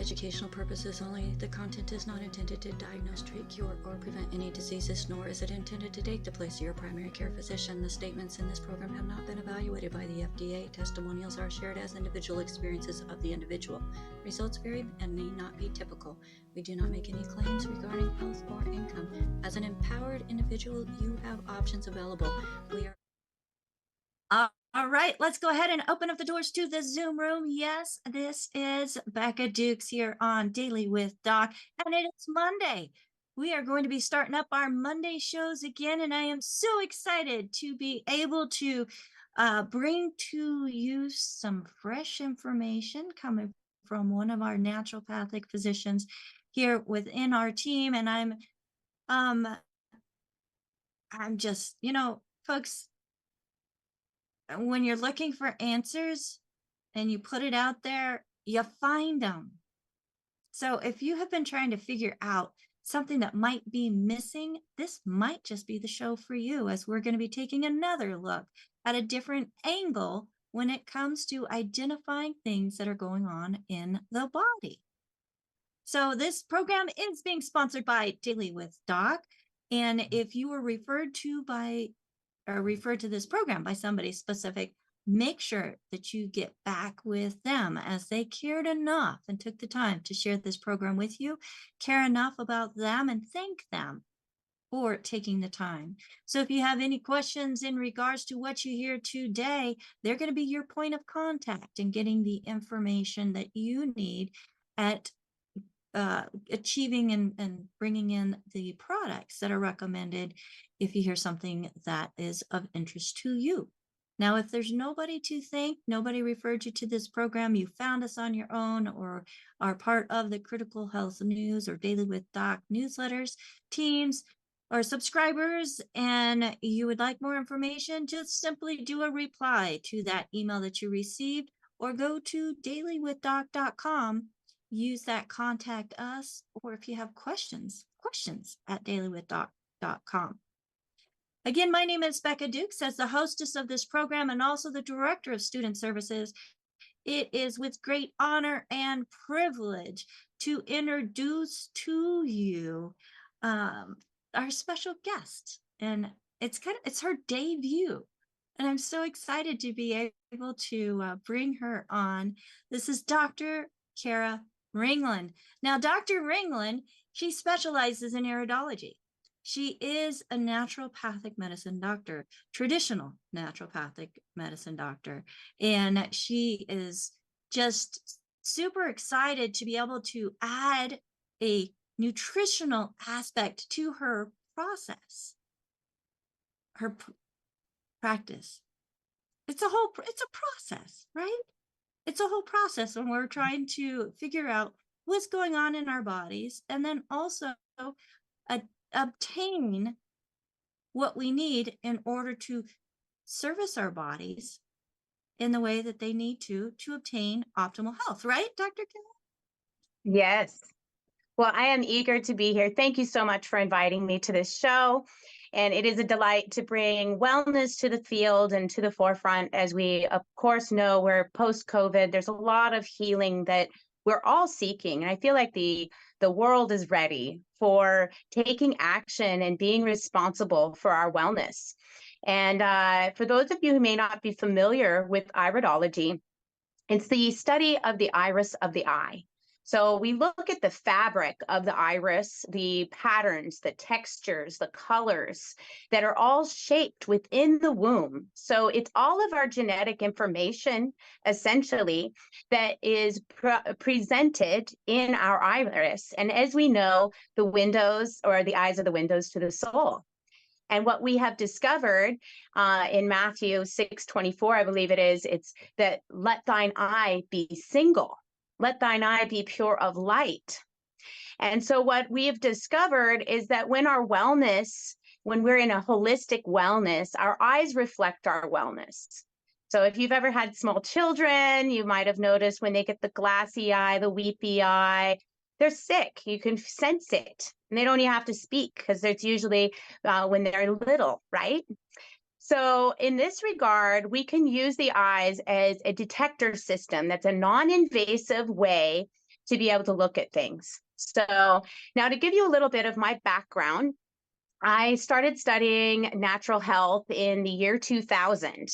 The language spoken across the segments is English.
educational purposes only. The content is not intended to diagnose, treat, cure, or prevent any diseases, nor is it intended to take the place of your primary care physician. The statements in this program have not been evaluated by the FDA. Testimonials are shared as individual experiences of the individual. Results vary and may not be typical. We do not make any claims regarding health or income. As an empowered individual, you have options available. We are All right, let's go ahead and open up the doors to the Zoom room. Yes, this is Becca Dukes here on Daily with Doc, and it is Monday. We are going to be starting up our Monday shows again, and I am so excited to be able to bring to you some fresh information coming from one of our naturopathic physicians here within our team. And I'm just, folks, when you're looking for answers and you put it out there, you find them. So if you have been trying to figure out something that might be missing, this might just be the show for you, as we're going to be taking another look at a different angle when it comes to identifying things that are going on in the body. So this program is being sponsored by Daily with Doc. And if you were referred to this program by somebody specific, make sure that you get back with them, as they cared enough and took the time to share this program with you, care enough about them, and thank them for taking the time. So if you have any questions in regards to what you hear today, they're going to be your point of contact in getting the information that you need at achieving and bringing in the products that are recommended if you hear something that is of interest to you. Now, if there's nobody to thank, nobody referred you to this program, you found us on your own or are part of the Critical Health News or Daily with Doc newsletters, teams, or subscribers, and you would like more information, just simply do a reply to that email that you received, or go to dailywithdoc.com. Use that contact us, or if you have questions at dailywithdoc.com. Again, my name is Becca Dukes, as the hostess of this program and also the director of student services. It is with great honor and privilege to introduce to you our special guest, and it's her debut, and I'm so excited to be able to bring her on. This is Dr. Cara Ringland. Now, Dr. Ringland, she specializes in iridology. She is a naturopathic medicine doctor, traditional naturopathic medicine doctor, and she is just super excited to be able to add a nutritional aspect to her process, her practice. It's a process, right? It's a whole process when we're trying to figure out what's going on in our bodies, and then also obtain what we need in order to service our bodies in the way that they need to obtain optimal health, right, Dr. Kim? Yes. Well, I am eager to be here. Thank you so much for inviting me to this show. And it is a delight to bring wellness to the field and to the forefront. As we, of course, know, we're post-COVID. There's a lot of healing that we're all seeking. And I feel like the world is ready for taking action and being responsible for our wellness. And for those of you who may not be familiar with iridology, it's the study of the iris of the eye. So we look at the fabric of the iris, the patterns, the textures, the colors that are all shaped within the womb. So it's all of our genetic information, essentially, that is presented in our iris. And as we know, the windows, or the eyes are the windows to the soul. And what we have discovered in Matthew 6:24, I believe it is, it's that let thine eye be single. Let thine eye be pure of light. And so what we have discovered is that when we're in a holistic wellness, our eyes reflect our wellness. So if you've ever had small children, you might have noticed when they get the glassy eye, the weepy eye, they're sick. You can sense it. And they don't even have to speak, because it's usually when they're little, right? So in this regard, we can use the eyes as a detector system that's a non-invasive way to be able to look at things. So now to give you a little bit of my background, I started studying natural health in the year 2000.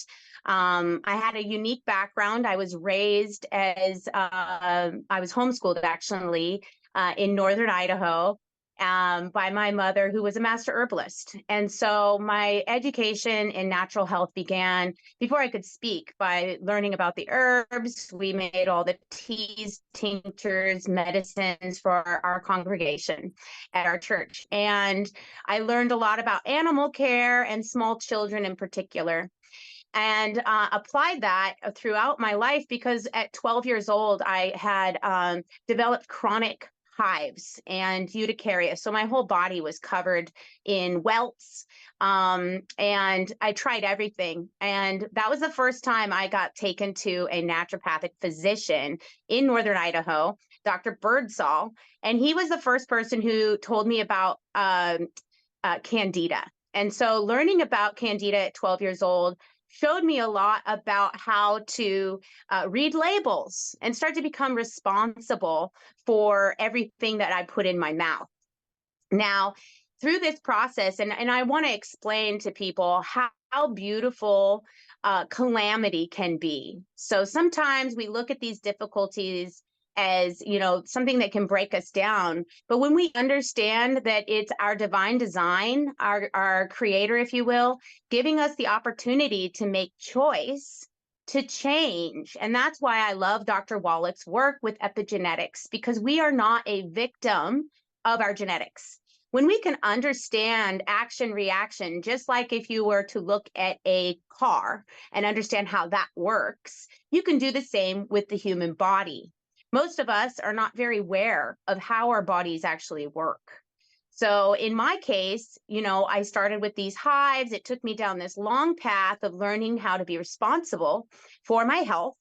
I had a unique background. I was raised as, I was homeschooled actually in Northern Idaho by my mother, who was a master herbalist. And so my education in natural health began before I could speak by learning about the herbs. We made all the teas, tinctures, medicines for our congregation at our church. And I learned a lot about animal care and small children in particular, and applied that throughout my life, because at 12 years old, I had developed chronic hives and urticaria. So my whole body was covered in welts. And I tried everything. And that was the first time I got taken to a naturopathic physician in Northern Idaho, Dr. Birdsall. And he was the first person who told me about Candida. And so learning about Candida at 12 years old showed me a lot about how to read labels and start to become responsible for everything that I put in my mouth. Now, through this process, and I want to explain to people how beautiful calamity can be. So sometimes we look at these difficulties as, you know, something that can break us down. But when we understand that it's our divine design, our creator, if you will, giving us the opportunity to make choice, to change. And that's why I love Dr. Wallach's work with epigenetics, because we are not a victim of our genetics. When we can understand action reaction, just like if you were to look at a car and understand how that works, you can do the same with the human body. Most of us are not very aware of how our bodies actually work. So in my case, you know, I started with these hives. It took me down this long path of learning how to be responsible for my health.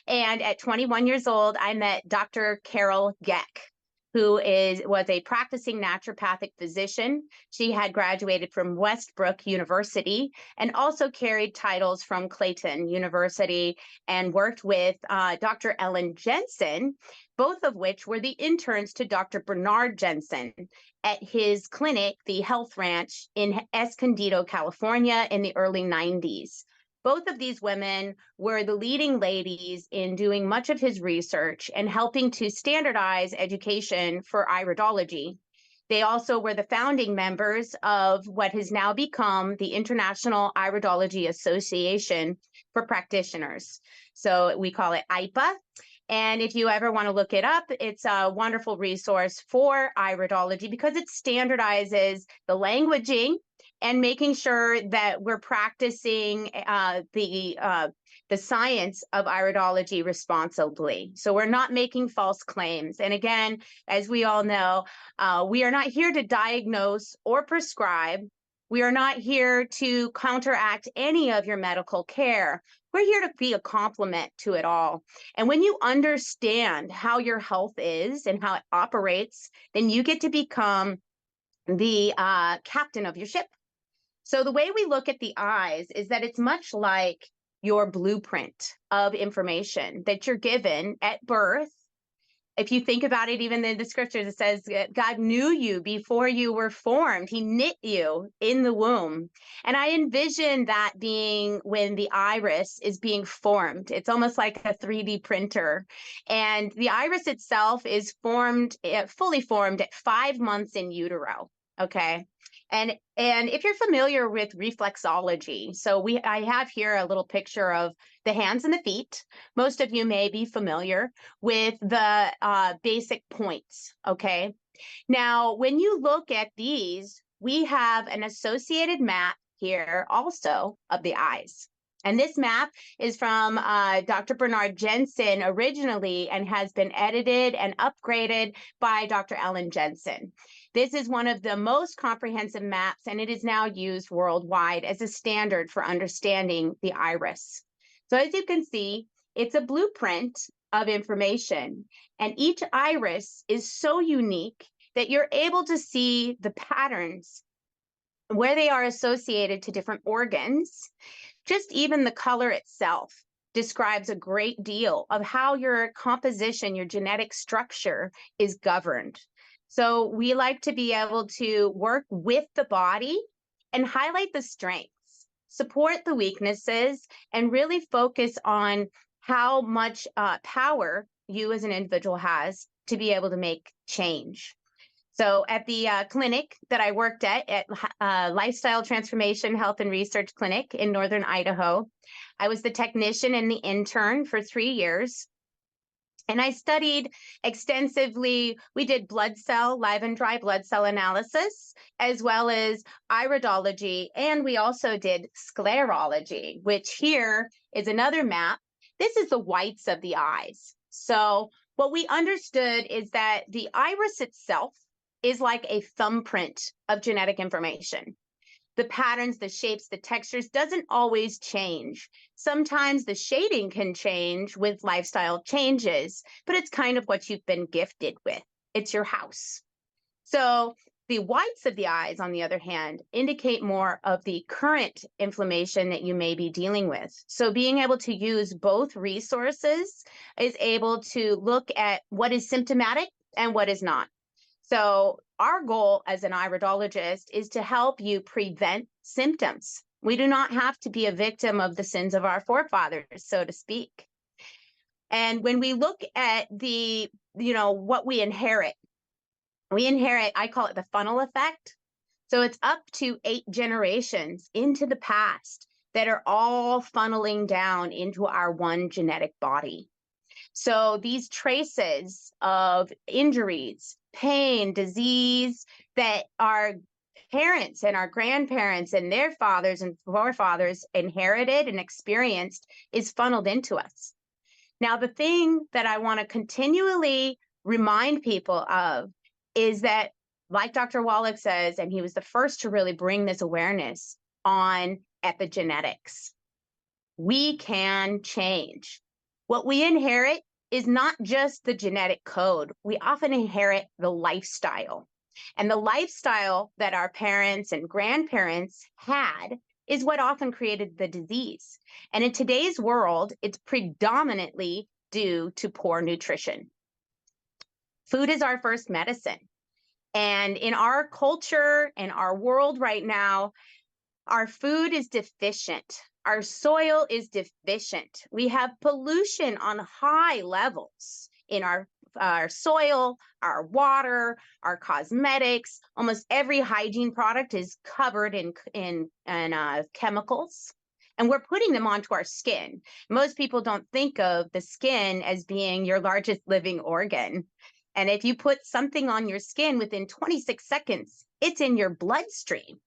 And at 21 years old, I met Dr. Cara Ringland, who was a practicing naturopathic physician. She had graduated from Westbrook University and also carried titles from Clayton University, and worked with Dr. Ellen Jensen, both of which were the interns to Dr. Bernard Jensen at his clinic, the Health Ranch in Escondido, California, in the early 90s. Both of these women were the leading ladies in doing much of his research and helping to standardize education for iridology. They also were the founding members of what has now become the International Iridology Association for Practitioners. So we call it IPA. And if you ever want to look it up, it's a wonderful resource for iridology because it standardizes the languaging and making sure that we're practicing the science of iridology responsibly. So we're not making false claims. And again, as we all know, we are not here to diagnose or prescribe. We are not here to counteract any of your medical care. We're here to be a complement to it all. And when you understand how your health is and how it operates, then you get to become the captain of your ship. So the way we look at the eyes is that it's much like your blueprint of information that you're given at birth. If you think about it, even in the scriptures, it says God knew you before you were formed. He knit you in the womb. And I envision that being when the iris is being formed. It's almost like a 3D printer. And the iris itself is formed, fully formed at 5 months in utero. Okay. And if you're familiar with reflexology, so I have here a little picture of the hands and the feet. Most of you may be familiar with the basic points, okay? Now, when you look at these, we have an associated map here also of the eyes. And this map is from Dr. Bernard Jensen originally and has been edited and upgraded by Dr. Ellen Jensen. This is one of the most comprehensive maps, and it is now used worldwide as a standard for understanding the iris. So as you can see, it's a blueprint of information, and each iris is so unique that you're able to see the patterns where they are associated to different organs, just even the color itself. describes a great deal of how your composition, your genetic structure is governed. So we like to be able to work with the body and highlight the strengths, support the weaknesses, and really focus on how much power you as an individual has to be able to make change. So at the clinic that I worked at Lifestyle Transformation Health and Research Clinic in Northern Idaho, I was the technician and the intern for 3 years. And I studied extensively. We did blood cell, live and dry blood cell analysis, as well as iridology. And we also did sclerology, which here is another map. This is the whites of the eyes. So what we understood is that the iris itself is like a thumbprint of genetic information. The patterns, the shapes, the textures doesn't always change. Sometimes the shading can change with lifestyle changes, but it's kind of what you've been gifted with. It's your house. So the whites of the eyes, on the other hand, indicate more of the current inflammation that you may be dealing with. So being able to use both resources is able to look at what is symptomatic and what is not. So our goal as an iridologist is to help you prevent symptoms. We do not have to be a victim of the sins of our forefathers, so to speak. And when we look at the, what we inherit, I call it the funnel effect. So it's up to 8 generations into the past that are all funneling down into our one genetic body. So these traces of injuries, pain, disease that our parents and our grandparents and their fathers and forefathers inherited and experienced is funneled into us. Now, the thing that I want to continually remind people of is that, like Dr. Wallach says, and he was the first to really bring this awareness on epigenetics, we can change. What we inherit is not just the genetic code. We often inherit the lifestyle. And the lifestyle that our parents and grandparents had is what often created the disease. And in today's world, it's predominantly due to poor nutrition. Food is our first medicine. And in our culture and our world right now, our food is deficient. Our soil is deficient. We have pollution on high levels in our soil, our water, our cosmetics. Almost every hygiene product is covered in chemicals, and we're putting them onto our skin. Most people don't think of the skin as being your largest living organ. And if you put something on your skin within 26 seconds, it's in your bloodstream.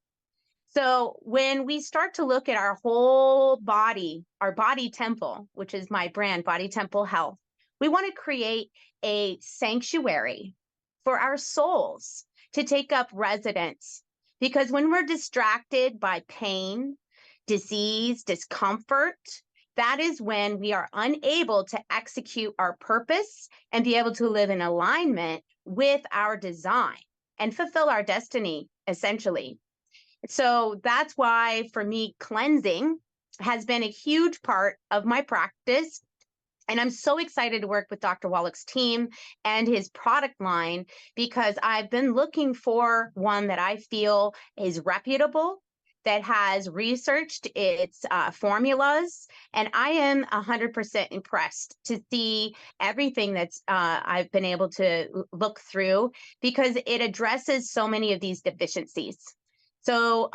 So when we start to look at our whole body, our body temple, which is my brand, Body Temple Health, we want to create a sanctuary for our souls to take up residence. Because when we're distracted by pain, disease, discomfort, that is when we are unable to execute our purpose and be able to live in alignment with our design and fulfill our destiny, essentially. So that's why, for me, cleansing has been a huge part of my practice. And I'm so excited to work with Dr. Wallach's team and his product line, because I've been looking for one that I feel is reputable, that has researched its formulas. And I am 100% impressed to see everything that's I've been able to look through, because it addresses so many of these deficiencies. So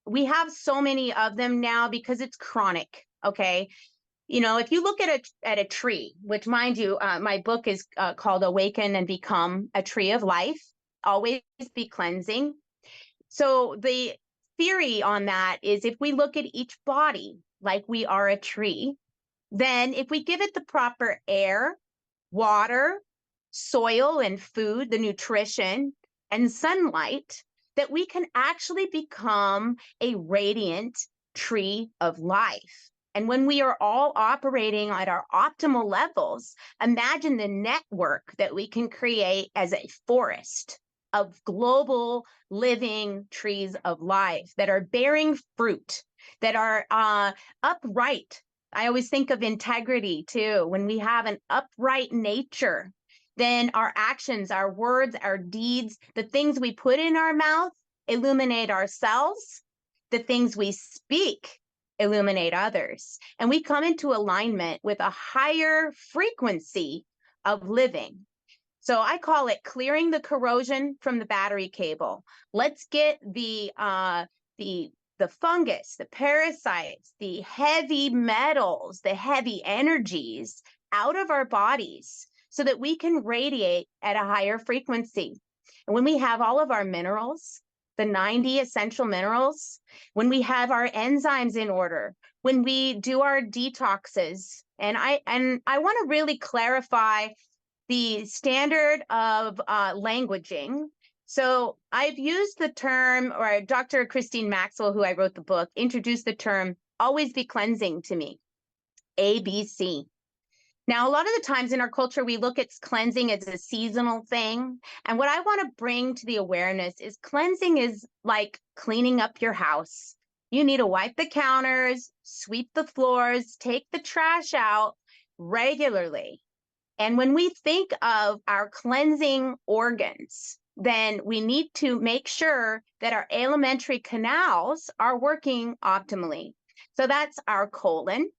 we have so many of them now because it's chronic, okay? If you look at a tree, which, mind you, my book is called Awaken and Become a Tree of Life, always be cleansing. So the theory on that is, if we look at each body like we are a tree, then if we give it the proper air, water, soil, and food, the nutrition and sunlight, that we can actually become a radiant tree of life. And when we are all operating at our optimal levels, imagine the network that we can create as a forest of global living trees of life that are bearing fruit, that are upright, I always think of integrity too. When we have an upright nature, then our actions, our words, our deeds, the things we put in our mouth illuminate ourselves. The things we speak illuminate others. And we come into alignment with a higher frequency of living. So I call it clearing the corrosion from the battery cable. Let's get the fungus, the parasites, the heavy metals, the heavy energies out of our bodies so that we can radiate at a higher frequency. And when we have all of our minerals, the 90 essential minerals, when we have our enzymes in order, when we do our detoxes, and I want to really clarify the standard of languaging. So I've used the term, or Dr. Christine Maxwell, who I wrote the book, introduced the term always be cleansing to me, ABC. Now, a lot of the times in our culture, we look at cleansing as a seasonal thing. And what I want to bring to the awareness is cleansing is like cleaning up your house. You need to wipe the counters, sweep the floors, take the trash out regularly. And when we think of our cleansing organs, then we need to make sure that our alimentary canals are working optimally. So that's our colon,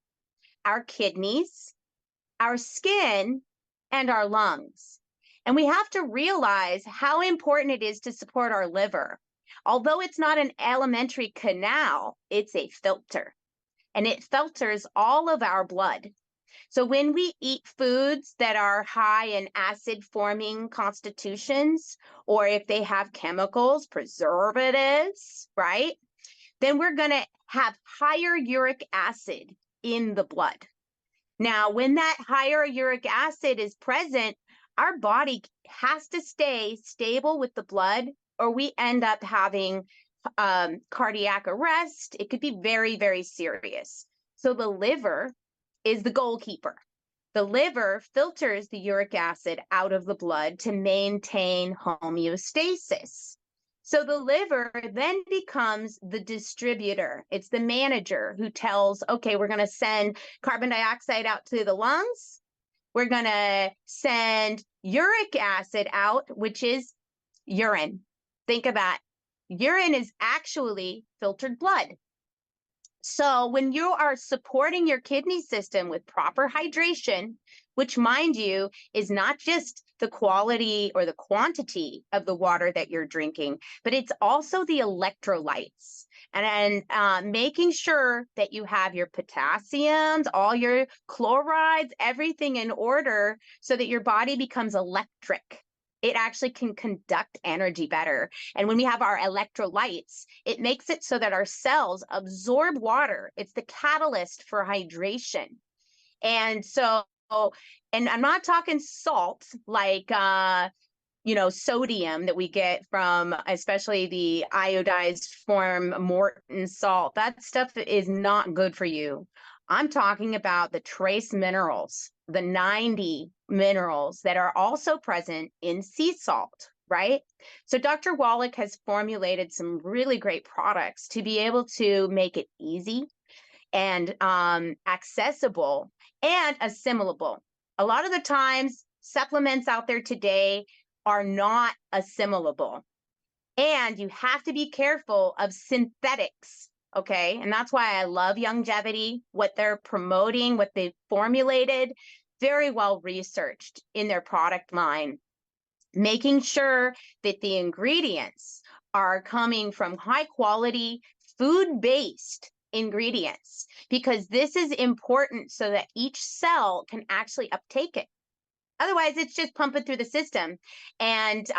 our kidneys, our skin, and our lungs. And we have to realize how important it is to support our liver. Although it's not an alimentary canal, it's a filter, and it filters all of our blood. So when we eat foods that are high in acid-forming constitutions, or if they have chemicals, preservatives, right, then we're going to have higher uric acid in the blood. Now, when that higher uric acid is present, our body has to stay stable with the blood, or we end up having cardiac arrest. It could be very, very serious. So the liver is the goalkeeper. The liver filters the uric acid out of the blood to maintain homeostasis. So the liver then becomes the distributor. It's the manager who tells, okay, we're going to send carbon dioxide out to the lungs. We're going to send uric acid out, which is urine. Think of that. Urine is actually filtered blood. So when you are supporting your kidney system with proper hydration, which, mind you, is not just the quality or the quantity of the water that you're drinking, but it's also the electrolytes. And making sure that you have your potassiums, all your chlorides, everything in order so that your body becomes electric. It actually can conduct energy better. And when we have our electrolytes, it makes it so that our cells absorb water. It's the catalyst for hydration. And so, and I'm not talking salt like, sodium that we get from, especially the iodized form Morton salt. That stuff is not good for you. I'm talking about the trace minerals, the 90 minerals that are also present in sea salt, right? So Dr. Wallach has formulated some really great products to be able to make it easy and accessible and assimilable. A lot of the times, supplements out there today are not assimilable. And you have to be careful of synthetics, okay? And that's why I love longevity, what they're promoting, what they've formulated, very well researched in their product line, making sure that the ingredients are coming from high quality, food-based ingredients, because this is important so that each cell can actually uptake it. Otherwise, it's just pumping through the system, and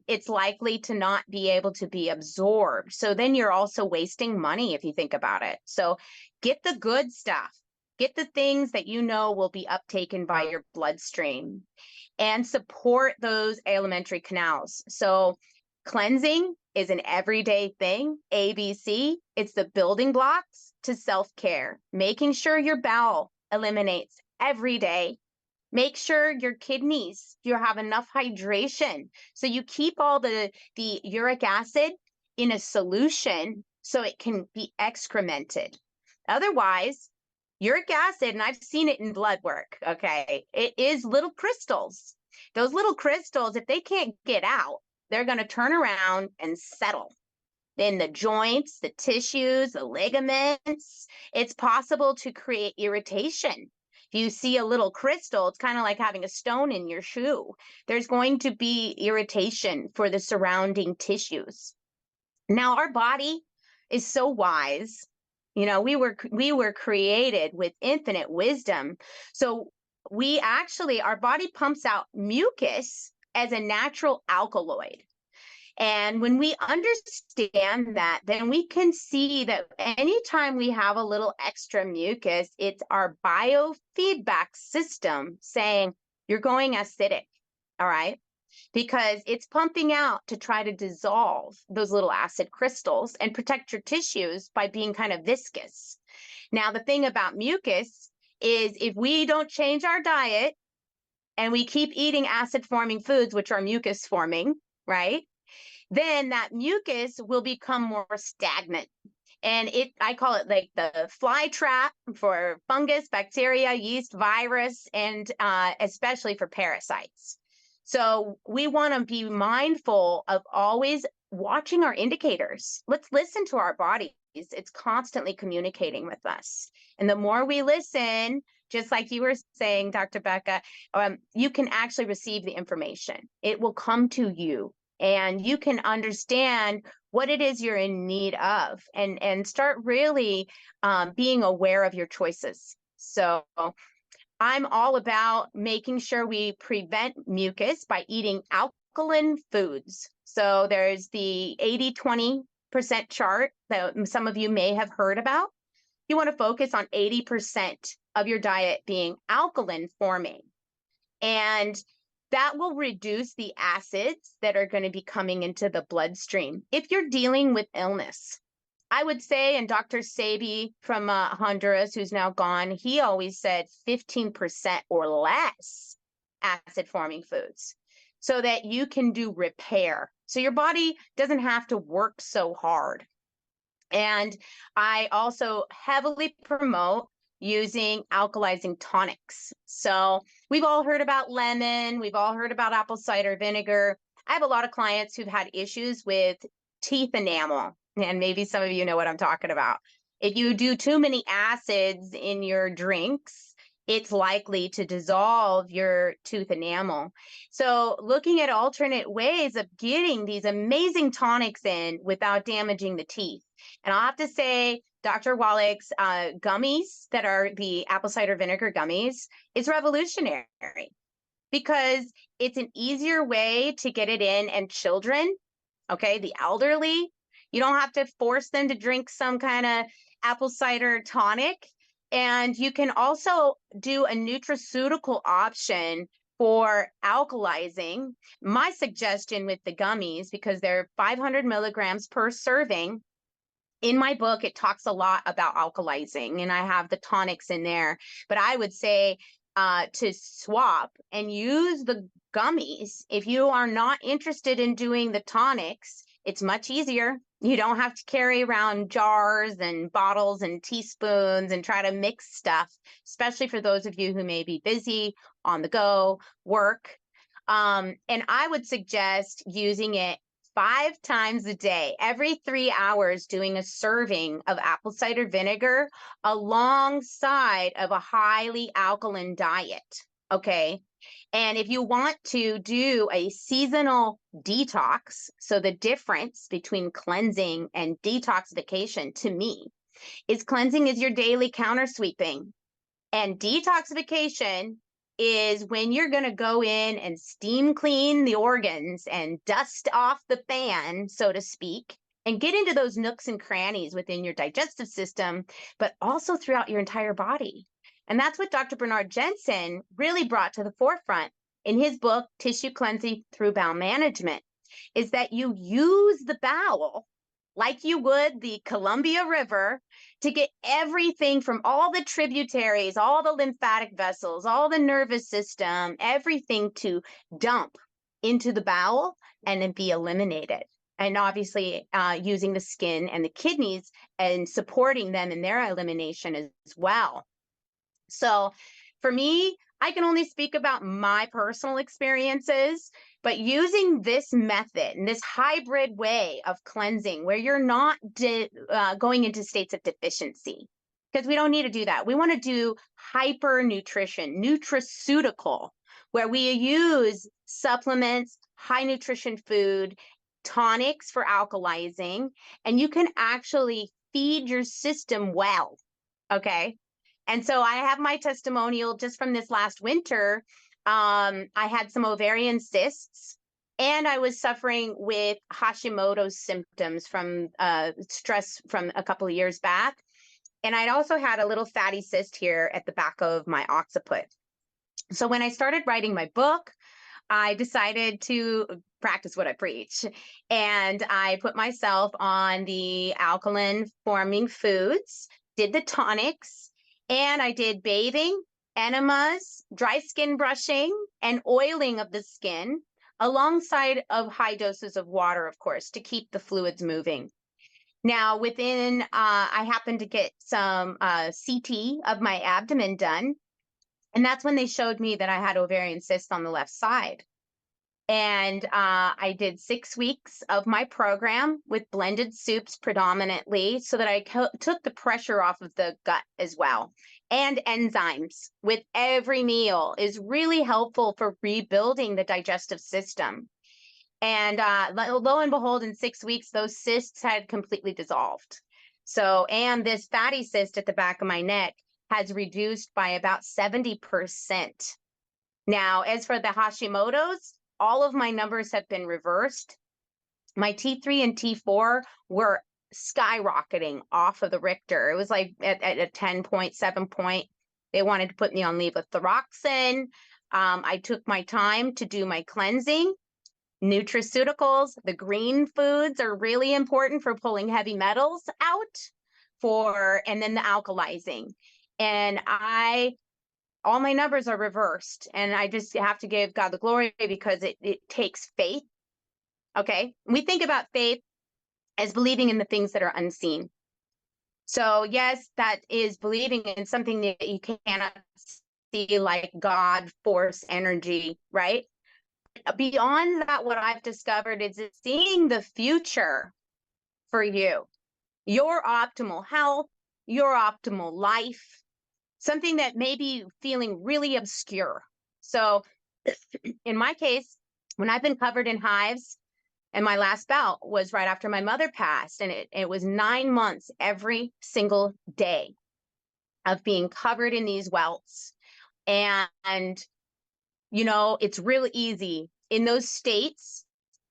it's likely to not be able to be absorbed. So then you're also wasting money if you think about it. So get the good stuff. Get the things that you know will be uptaken by your bloodstream, and support those alimentary canals. So cleansing is an everyday thing. ABC, it's the building blocks to self-care. Making sure your bowel eliminates every day. Make sure your kidneys, you have enough hydration. So you keep all the uric acid in a solution so it can be excremented. Otherwise, uric acid, and I've seen it in blood work, okay, it is little crystals. Those little crystals, if they can't get out, they're going to turn around and settle in the joints, the tissues, the ligaments. It's possible to create irritation. If you see a little crystal, it's kind of like having a stone in your shoe. There's going to be irritation for the surrounding tissues. Now, our body is so wise. You know, we were created with infinite wisdom. So we actually, our body pumps out mucus as a natural alkaloid. And when we understand that, then we can see that anytime we have a little extra mucus, it's our biofeedback system saying, you're going acidic, all right? Because it's pumping out to try to dissolve those little acid crystals and protect your tissues by being kind of viscous. Now, the thing about mucus is if we don't change our diet and we keep eating acid-forming foods, which are mucus-forming, right? Then that mucus will become more stagnant. And I call it like the fly trap for fungus, bacteria, yeast, virus, and especially for parasites. So we want to be mindful of always watching our indicators. Let's listen to our bodies. It's constantly communicating with us. And the more we listen, just like you were saying, Dr. Becca, you can actually receive the information. It will come to you. And you can understand what it is you're in need of and start really being aware of your choices. So I'm all about making sure we prevent mucus by eating alkaline foods. So there's the 80-20% chart that some of you may have heard about. You want to focus on 80% of your diet being alkaline forming. And that will reduce the acids that are going to be coming into the bloodstream. If you're dealing with illness, I would say, and Dr. Sebi from Honduras, who's now gone, he always said 15% or less acid-forming foods so that you can do repair. So your body doesn't have to work so hard. And I also heavily promote using alkalizing tonics. So we've all heard about lemon. We've all heard about apple cider vinegar. I have a lot of clients who've had issues with teeth enamel, and maybe some of you know what I'm talking about. If you do too many acids in your drinks, it's likely to dissolve your tooth enamel. So looking at alternate ways of getting these amazing tonics in without damaging the teeth. And I'll have to say, Dr. Wallach's gummies that are the apple cider vinegar gummies is revolutionary because it's an easier way to get it in. And children, okay, the elderly, you don't have to force them to drink some kind of apple cider tonic. And you can also do a nutraceutical option for alkalizing. My suggestion with the gummies, because they're 500 milligrams per serving, in my book, it talks a lot about alkalizing, and I have the tonics in there. But I would say to swap and use the gummies. If you are not interested in doing the tonics, it's much easier. You don't have to carry around jars and bottles and teaspoons and try to mix stuff, especially for those of you who may be busy, on the go, work. And I would suggest using it 5 times a day, every 3 hours, doing a serving of apple cider vinegar alongside of a highly alkaline diet, okay? And if you want to do a seasonal detox, so the difference between cleansing and detoxification to me is cleansing is your daily counter sweeping, and detoxification is when you're going to go in and steam clean the organs and dust off the fan, so to speak, and get into those nooks and crannies within your digestive system, but also throughout your entire body. And that's what Dr. Bernard Jensen really brought to the forefront in his book, Tissue Cleansing Through Bowel Management, is that you use the bowel like you would the Columbia River to get everything from all the tributaries, all the lymphatic vessels, all the nervous system, everything to dump into the bowel and then be eliminated. And obviously using the skin and the kidneys and supporting them in their elimination as well. So for me, I can only speak about my personal experiences, but using this method and this hybrid way of cleansing where you're not going into states of deficiency, because we don't need to do that. We want to do hyper nutrition, nutraceutical, where we use supplements, high nutrition food, tonics for alkalizing, and you can actually feed your system well. Okay. And so I have my testimonial just from this last winter. I had some ovarian cysts and I was suffering with Hashimoto's symptoms from stress from a couple of years back. And I'd also had a little fatty cyst here at the back of my occiput. So when I started writing my book, I decided to practice what I preach. And I put myself on the alkaline forming foods, did the tonics, and I did bathing, enemas, dry skin brushing, and oiling of the skin, alongside of high doses of water, of course, to keep the fluids moving. Now, I happened to get some CT of my abdomen done. And that's when they showed me that I had ovarian cysts on the left side. And I did 6 weeks of my program with blended soups predominantly so that I took the pressure off of the gut as well. And enzymes with every meal is really helpful for rebuilding the digestive system. And lo and behold, in 6 weeks, those cysts had completely dissolved. So, and this fatty cyst at the back of my neck has reduced by about 70%. Now, as for the Hashimoto's, all of my numbers have been reversed. My T3 and T4 were skyrocketing off of the Richter. It was like at a 10.7 point. They wanted to put me on levothyroxine. I took my time to do my cleansing. Nutraceuticals, the green foods are really important for pulling heavy metals out and then the alkalizing. And all my numbers are reversed. And I just have to give God the glory because it takes faith. Okay. We think about faith as believing in the things that are unseen. So yes, that is believing in something that you cannot see, like God, force, energy, right? Beyond that, what I've discovered is seeing the future for you, your optimal health, your optimal life, something that may be feeling really obscure. So in my case, when I've been covered in hives, and my last bout was right after my mother passed, and it was 9 months every single day of being covered in these welts. And you know, it's really easy in those states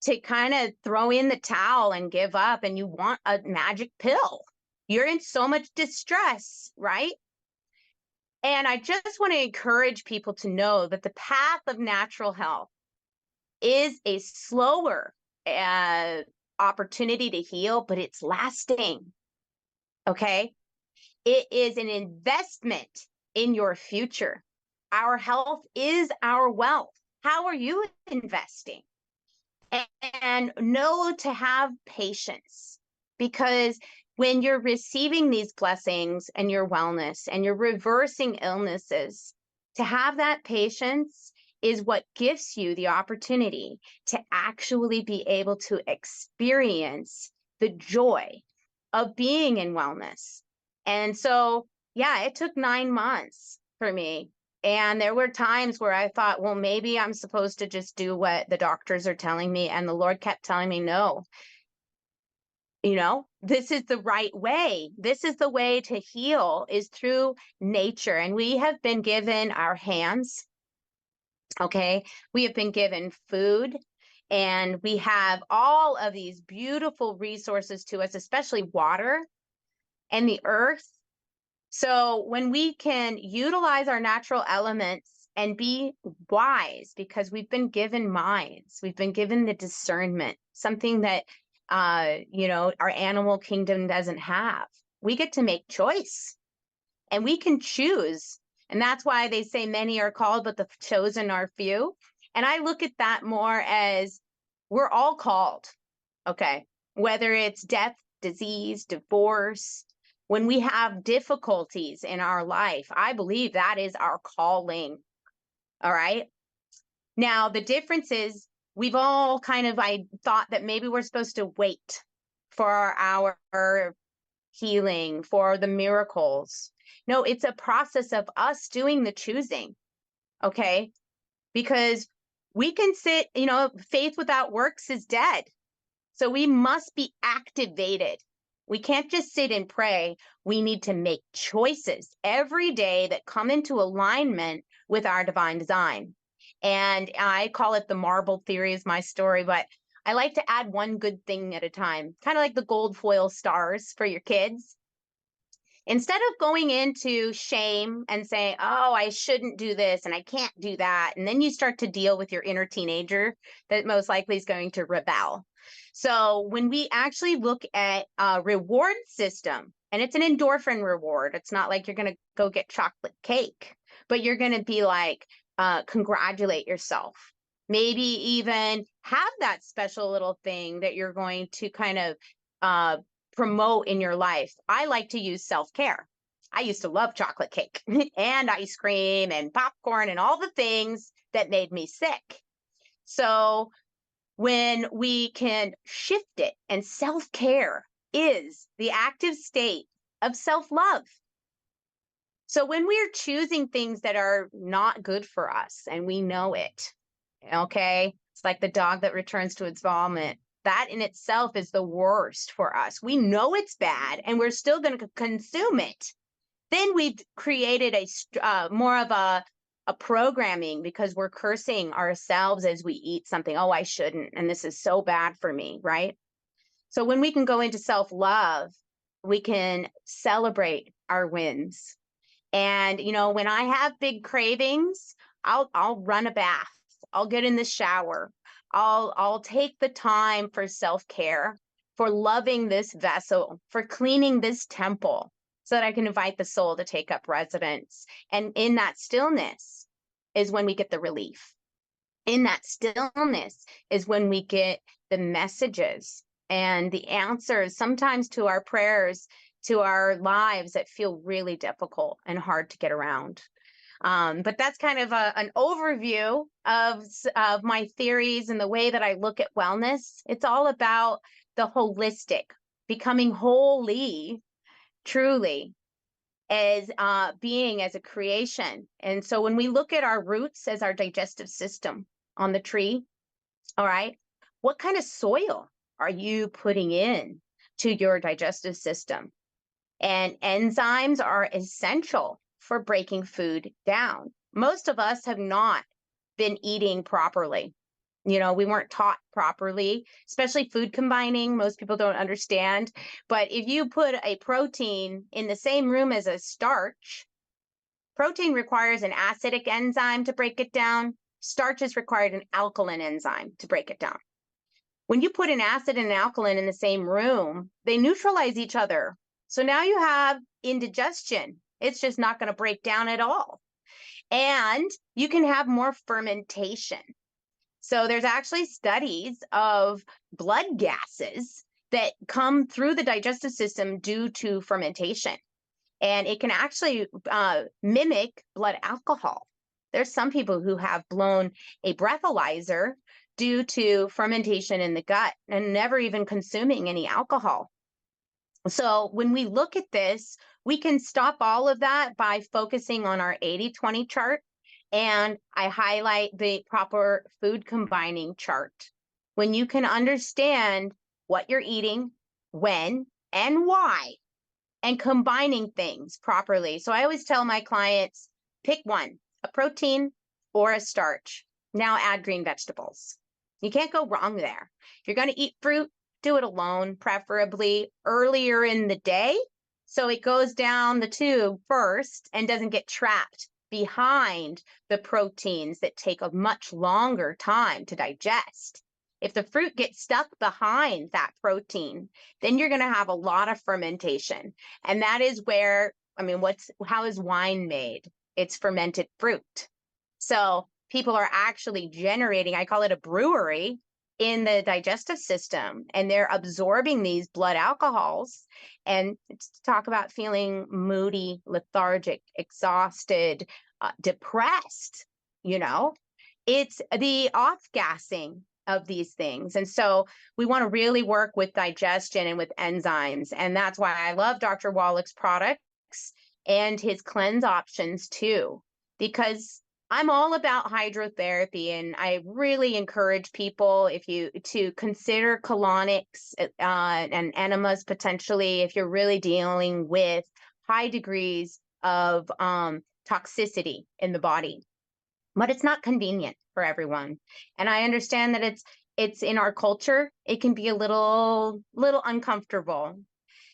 to kind of throw in the towel and give up, and you want a magic pill. You're in so much distress, right? And I just want to encourage people to know that the path of natural health is a slower opportunity to heal, but it's lasting. Okay? It is an investment in your future. Our health is our wealth. How are you investing? And know to have patience, because when you're receiving these blessings and your wellness and you're reversing illnesses, to have that patience is what gives you the opportunity to actually be able to experience the joy of being in wellness. And so, yeah, it took 9 months for me. And there were times where I thought, well, maybe I'm supposed to just do what the doctors are telling me. And the Lord kept telling me, no, you know, this is the right way. This is the way to heal, is through nature. And we have been given our hands. Okay. We have been given food, and we have all of these beautiful resources to us, especially water and the earth. So when we can utilize our natural elements and be wise, because we've been given minds, we've been given the discernment, something that, you know, our animal kingdom doesn't have. We get to make choice, and we can choose. And that's why they say many are called, but the chosen are few. And I look at that more as we're all called. Okay. Whether it's death, disease, divorce, when we have difficulties in our life, I believe that is our calling. All right. Now, the difference is we've all kind of, I thought that maybe we're supposed to wait for our healing, for the miracles. No, it's a process of us doing the choosing. Okay. Because we can sit, faith without works is dead. So we must be activated. We can't just sit and pray. We need to make choices every day that come into alignment with our divine design. And I call it the marble theory is my story, but I like to add one good thing at a time, kind of like the gold foil stars for your kids. Instead of going into shame and saying, oh, I shouldn't do this and I can't do that, and then you start to deal with your inner teenager that most likely is going to rebel. So when we actually look at a reward system, and it's an endorphin reward, it's not like you're going to go get chocolate cake, but you're going to be like, congratulate yourself. Maybe even have that special little thing that you're going to kind of promote in your life. I like to use self-care. I used to love chocolate cake and ice cream and popcorn and all the things that made me sick. So when we can shift it, and self-care is the active state of self-love. So when we're choosing things that are not good for us and we know it, okay, it's like the dog that returns to its vomit. That in itself is the worst for us. We know it's bad and we're still going to consume it. Then we've created a more of a programming because we're cursing ourselves as we eat something. Oh, I shouldn't. And this is so bad for me, right? So when we can go into self-love, we can celebrate our wins. And, when I have big cravings, I'll run a bath. I'll get in the shower. I'll take the time for self-care, for loving this vessel, for cleaning this temple so that I can invite the soul to take up residence. And in that stillness is when we get the relief. In that stillness is when we get the messages and the answers, sometimes to our prayers, to our lives that feel really difficult and hard to get around. But that's kind of an overview of my theories and the way that I look at wellness. It's all about the holistic, becoming wholly, truly, as being as a creation. And so when we look at our roots as our digestive system on the tree, all right, what kind of soil are you putting in to your digestive system? And enzymes are essential for breaking food down. Most of us have not been eating properly. We weren't taught properly, especially food combining. Most people don't understand. But if you put a protein in the same room as a starch, protein requires an acidic enzyme to break it down. Starches required an alkaline enzyme to break it down. When you put an acid and an alkaline in the same room, they neutralize each other. So now you have indigestion. It's just not going to break down at all. And you can have more fermentation. So there's actually studies of blood gases that come through the digestive system due to fermentation. And it can actually mimic blood alcohol. There's some people who have blown a breathalyzer due to fermentation in the gut and never even consuming any alcohol. So when we look at this, we can stop all of that by focusing on our 80-20 chart. And I highlight the proper food combining chart. When you can understand what you're eating, when, and why, and combining things properly. So I always tell my clients, pick one, a protein or a starch. Now add green vegetables. You can't go wrong there. If you're going to eat fruit, do it alone, preferably earlier in the day, so it goes down the tube first and doesn't get trapped behind the proteins that take a much longer time to digest. If the fruit gets stuck behind that protein, then you're going to have a lot of fermentation. And that is where, how is wine made? It's fermented fruit. So people are actually generating, I call it a brewery, in the digestive system, and they're absorbing these blood alcohols. And talk about feeling moody, lethargic, exhausted, depressed, you know, it's the off-gassing of these things. And so we want to really work with digestion and with enzymes. And that's why I love Dr. Wallach's products and his cleanse options too, because I'm all about hydrotherapy, and I really encourage people to consider colonics and enemas potentially if you're really dealing with high degrees of toxicity in the body. But it's not convenient for everyone, and I understand that it's in our culture. It can be a little uncomfortable.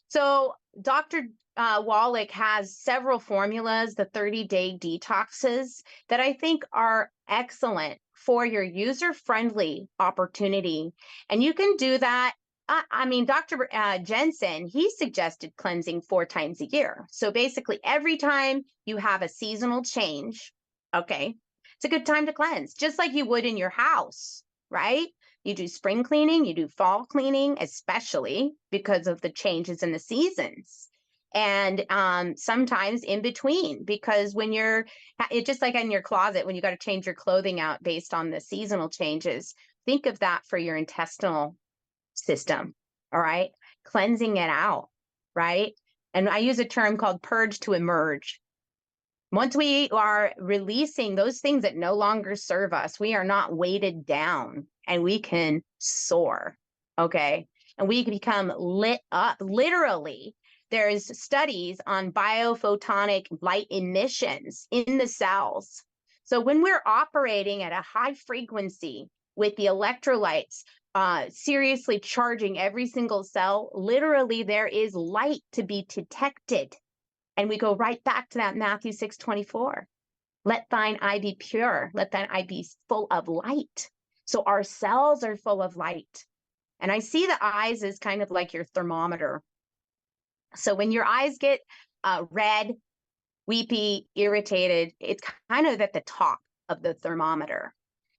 So Dr. Wallach has several formulas, the 30-day detoxes, that I think are excellent for your user-friendly opportunity. And you can do that. I mean, Dr. Jensen, he suggested cleansing 4 times a year. So basically, every time you have a seasonal change, okay, it's a good time to cleanse, just like you would in your house, right? You do spring cleaning, you do fall cleaning, especially because of the changes in the seasons. And sometimes in between, because when it's just like in your closet, when you got to change your clothing out based on the seasonal changes, think of that for your intestinal system, all right? Cleansing it out, right? And I use a term called purge to emerge. Once we are releasing those things that no longer serve us, we are not weighted down and we can soar, okay? And we can become lit up, literally. There's studies on biophotonic light emissions in the cells. So when we're operating at a high frequency with the electrolytes seriously charging every single cell, literally there is light to be detected. And we go right back to that Matthew 6:24. Let thine eye be pure. Let thine eye be full of light. So our cells are full of light. And I see the eyes as kind of like your thermometer. So when your eyes get red, weepy, irritated, it's kind of at the top of the thermometer.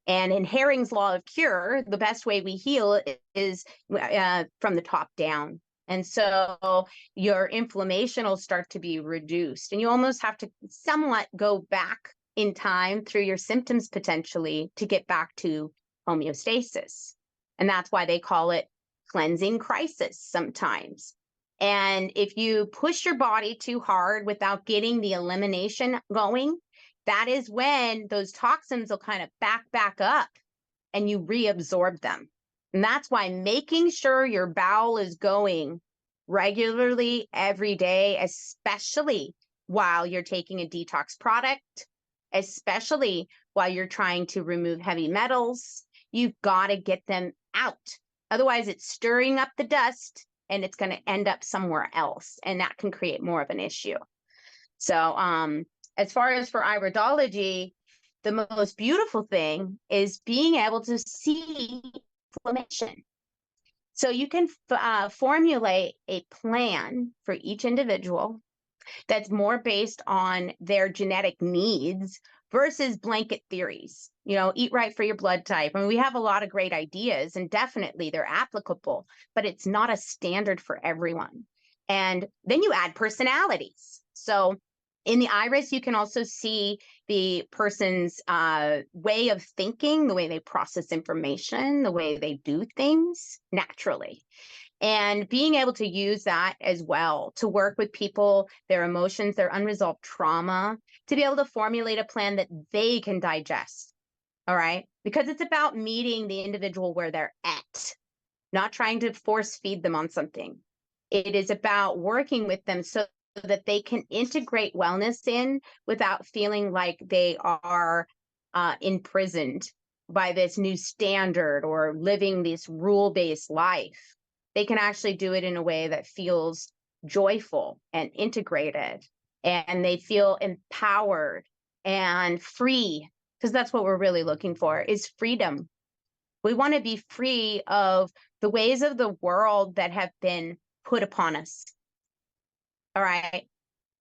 And in Herring's law of cure, the best way we heal is from the top down. And so your inflammation will start to be reduced, and you almost have to somewhat go back in time through your symptoms potentially to get back to homeostasis. And that's why they call it cleansing crisis sometimes. And if you push your body too hard without getting the elimination going, that is when those toxins will kind of back up and you reabsorb them. And that's why making sure your bowel is going regularly every day, especially while you're taking a detox product, especially while you're trying to remove heavy metals, you've got to get them out. Otherwise, it's stirring up the dust and it's going to end up somewhere else. And that can create more of an issue. So as far as for iridology, the most beautiful thing is being able to see inflammation. So you can formulate a plan for each individual that's more based on their genetic needs versus blanket theories. You know, eat right for your blood type. I mean, we have a lot of great ideas, and definitely they're applicable, but it's not a standard for everyone. And then you add personalities. So in the iris, you can also see the person's way of thinking, the way they process information, the way they do things naturally. And being able to use that as well to work with people, their emotions, their unresolved trauma, to be able to formulate a plan that they can digest. All right. Because it's about meeting the individual where they're at, not trying to force feed them on something. It is about working with them so that they can integrate wellness in without feeling like they are imprisoned by this new standard or living this rule-based life. They can actually do it in a way that feels joyful and integrated, and they feel empowered and free, because that's what we're really looking for, is freedom. We want to be free of the ways of the world that have been put upon us. All right.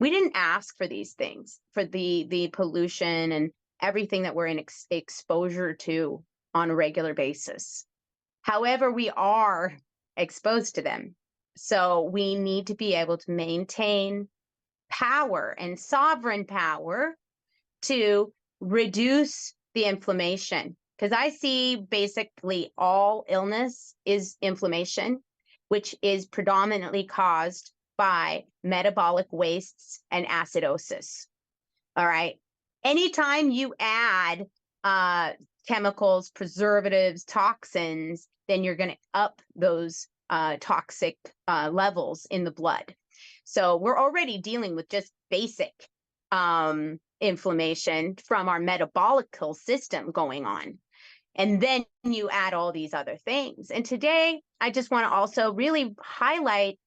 We didn't ask for these things, for the pollution and everything that we're in exposure to on a regular basis. However, we are exposed to them. So we need to be able to maintain power and sovereign power to reduce the inflammation. Because I see basically all illness is inflammation, which is predominantly caused by metabolic wastes and acidosis. All right. Anytime you add chemicals, preservatives, toxins, then you're going to up those toxic levels in the blood. So we're already dealing with just basic inflammation from our metabolical system going on. And then you add all these other things. And today, I just want to also really highlight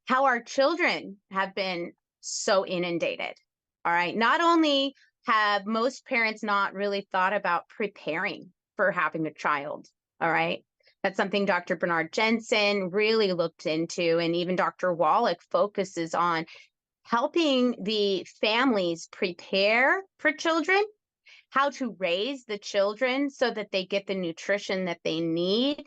how our children have been so inundated. All right. Not only have most parents not really thought about preparing for having a child. All right. That's something Dr. Bernard Jensen really looked into. And even Dr. Wallach focuses on helping the families prepare for children, how to raise the children so that they get the nutrition that they need,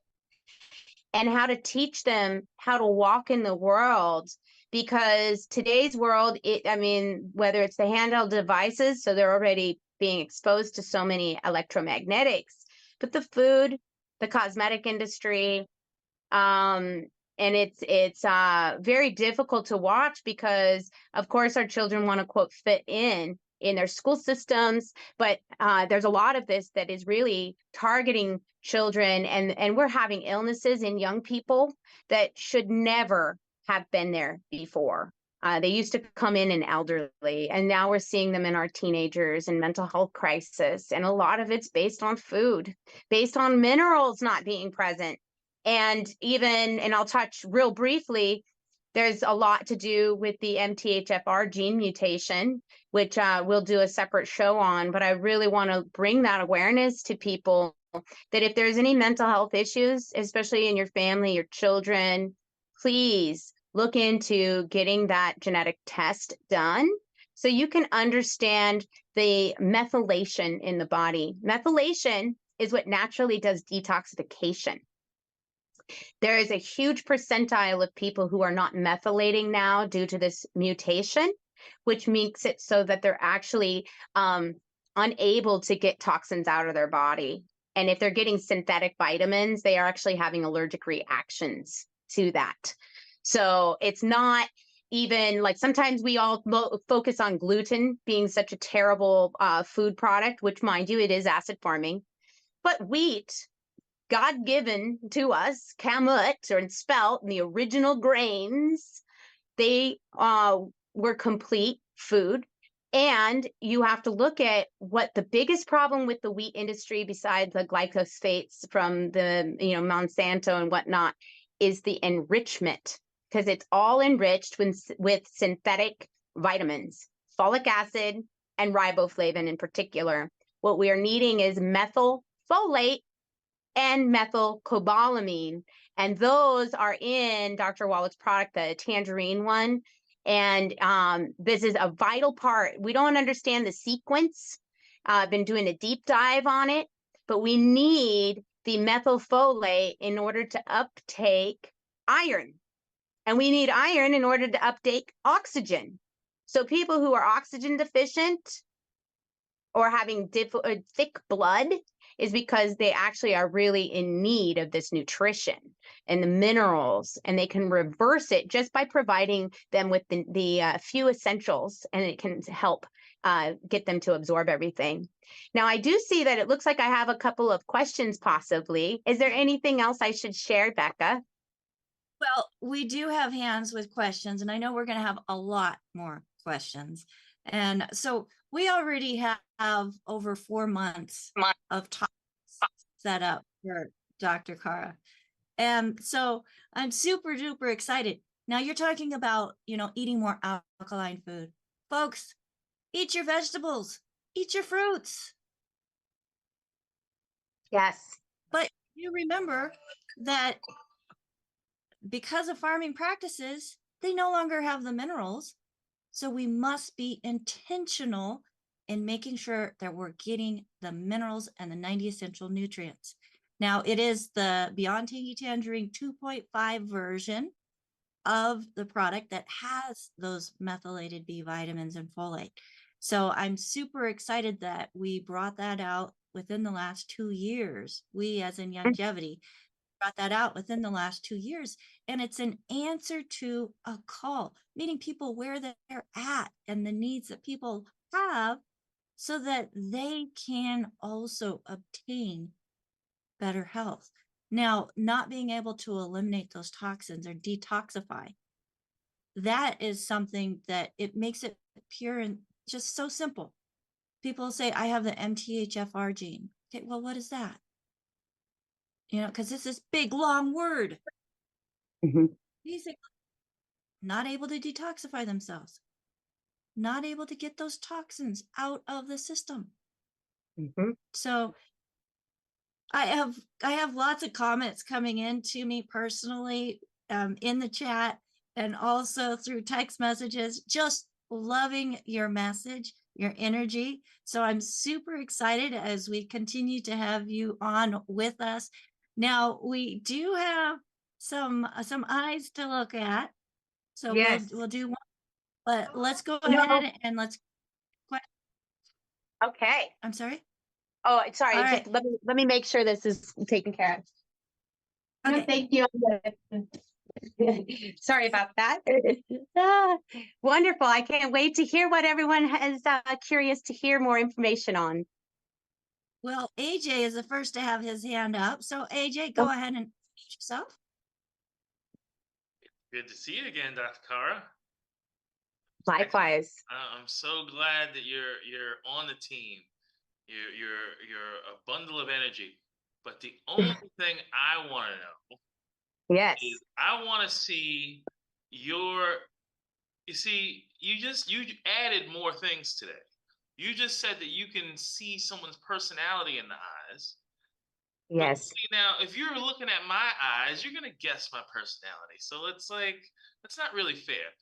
and how to teach them how to walk in the world. Because today's world, whether it's the handheld devices, so they're already being exposed to so many electromagnetics, but the food, the cosmetic industry, and it's very difficult to watch because, of course, our children want to, quote, fit in their school systems, but there's a lot of this that is really targeting children, and we're having illnesses in young people that should never have been there before. They used to come in elderly, and now we're seeing them in our teenagers and mental health crisis. And a lot of it's based on food, based on minerals not being present. And I'll touch real briefly, there's a lot to do with the MTHFR gene mutation, which we'll do a separate show on. But I really want to bring that awareness to people that if there's any mental health issues, especially in your family, your children, please look into getting that genetic test done so you can understand the methylation in the body. Methylation is what naturally does detoxification. There is a huge percentile of people who are not methylating now due to this mutation, which makes it so that they're actually unable to get toxins out of their body. And if they're getting synthetic vitamins, they are actually having allergic reactions to that. So it's not even like sometimes we all focus on gluten being such a terrible food product, which, mind you, it is acid forming. But wheat, God-given to us, kamut or spelt, the original grains, they were complete food. And you have to look at what the biggest problem with the wheat industry, besides the glyphosates from the Monsanto and whatnot, is the enrichment, because it's all enriched with synthetic vitamins, folic acid and riboflavin in particular. What we are needing is methylfolate and methylcobalamin. And those are in Dr. Wallach's product, the tangerine one. And this is a vital part. We don't understand the sequence. I've been doing a deep dive on it, but we need the methylfolate in order to uptake iron. And we need iron in order to uptake oxygen. So people who are oxygen deficient or having thick blood is because they actually are really in need of this nutrition and the minerals, and they can reverse it just by providing them with the few essentials, and it can help get them to absorb everything. Now, I do see that it looks like I have a couple of questions possibly. Is there anything else I should share, Becca? Well, we do have hands with questions, and I know we're going to have a lot more questions. And so we already have over 4 months of talks set up for Dr. Cara. And so I'm super duper excited. Now you're talking about, eating more alkaline food. Folks, eat your vegetables, eat your fruits. Yes. But you remember that because of farming practices, they no longer have the minerals. So we must be intentional in making sure that we're getting the minerals and the 90 essential nutrients. Now, it is the Beyond Tangy Tangerine 2.5 version of the product that has those methylated B vitamins and folate. So I'm super excited that we brought that out within the last 2 years. We, as in Longevity, brought that out within the last 2 years. And it's an answer to a call, meeting people where they're at and the needs that people have so that they can also obtain better health. Now, not being able to eliminate those toxins or detoxify, that is something that it makes it pure and just so simple. People say, I have the MTHFR gene. Okay, well, what is that? You know, because it's this big, long word. Basically, not able to detoxify themselves, not able to get those toxins out of the system. So I have lots of comments coming in to me personally in the chat and also through text messages, just loving your message, your energy. So I'm super excited as we continue to have you on with us. Now, we do have some eyes to look at. So Yes. we'll do one, but let's go No. ahead and let's. Okay. I'm sorry. Oh, sorry. All Just right. let me make sure this is taken care of. Okay. No, thank you. Sorry about that. Wonderful. I can't wait to hear what everyone is curious to hear more information on. Well, AJ is the first to have his hand up. So AJ, go ahead and introduce yourself. Good to see you again, Dr. Cara. Likewise. I'm so glad that you're on the team. You're a bundle of energy. But the only thing I want to know Yes. is I want to see you added more things today. You just said that you can see someone's personality in the eyes. Yes. But see, now, if you're looking at my eyes, you're gonna guess my personality. So it's like that's not really fair.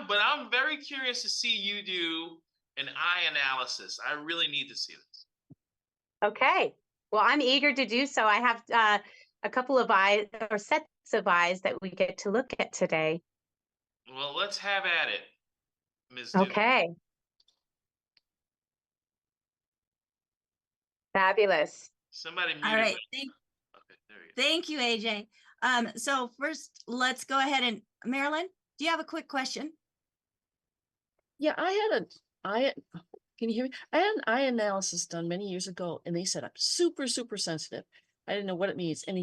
But I'm very curious to see you do an eye analysis. I really need to see this. Okay. Well, I'm eager to do so. I have a couple of eyes or sets of eyes that we get to look at today. Well, let's have at it, Ms. Duke. Okay. Fabulous. Somebody mute All right. Okay, there you go. Thank you, AJ. So first, let's go ahead and Marilyn, do you have a quick question? Yeah, can you hear me? I had an eye analysis done many years ago, and they said I'm super, super sensitive. I didn't know what it means. And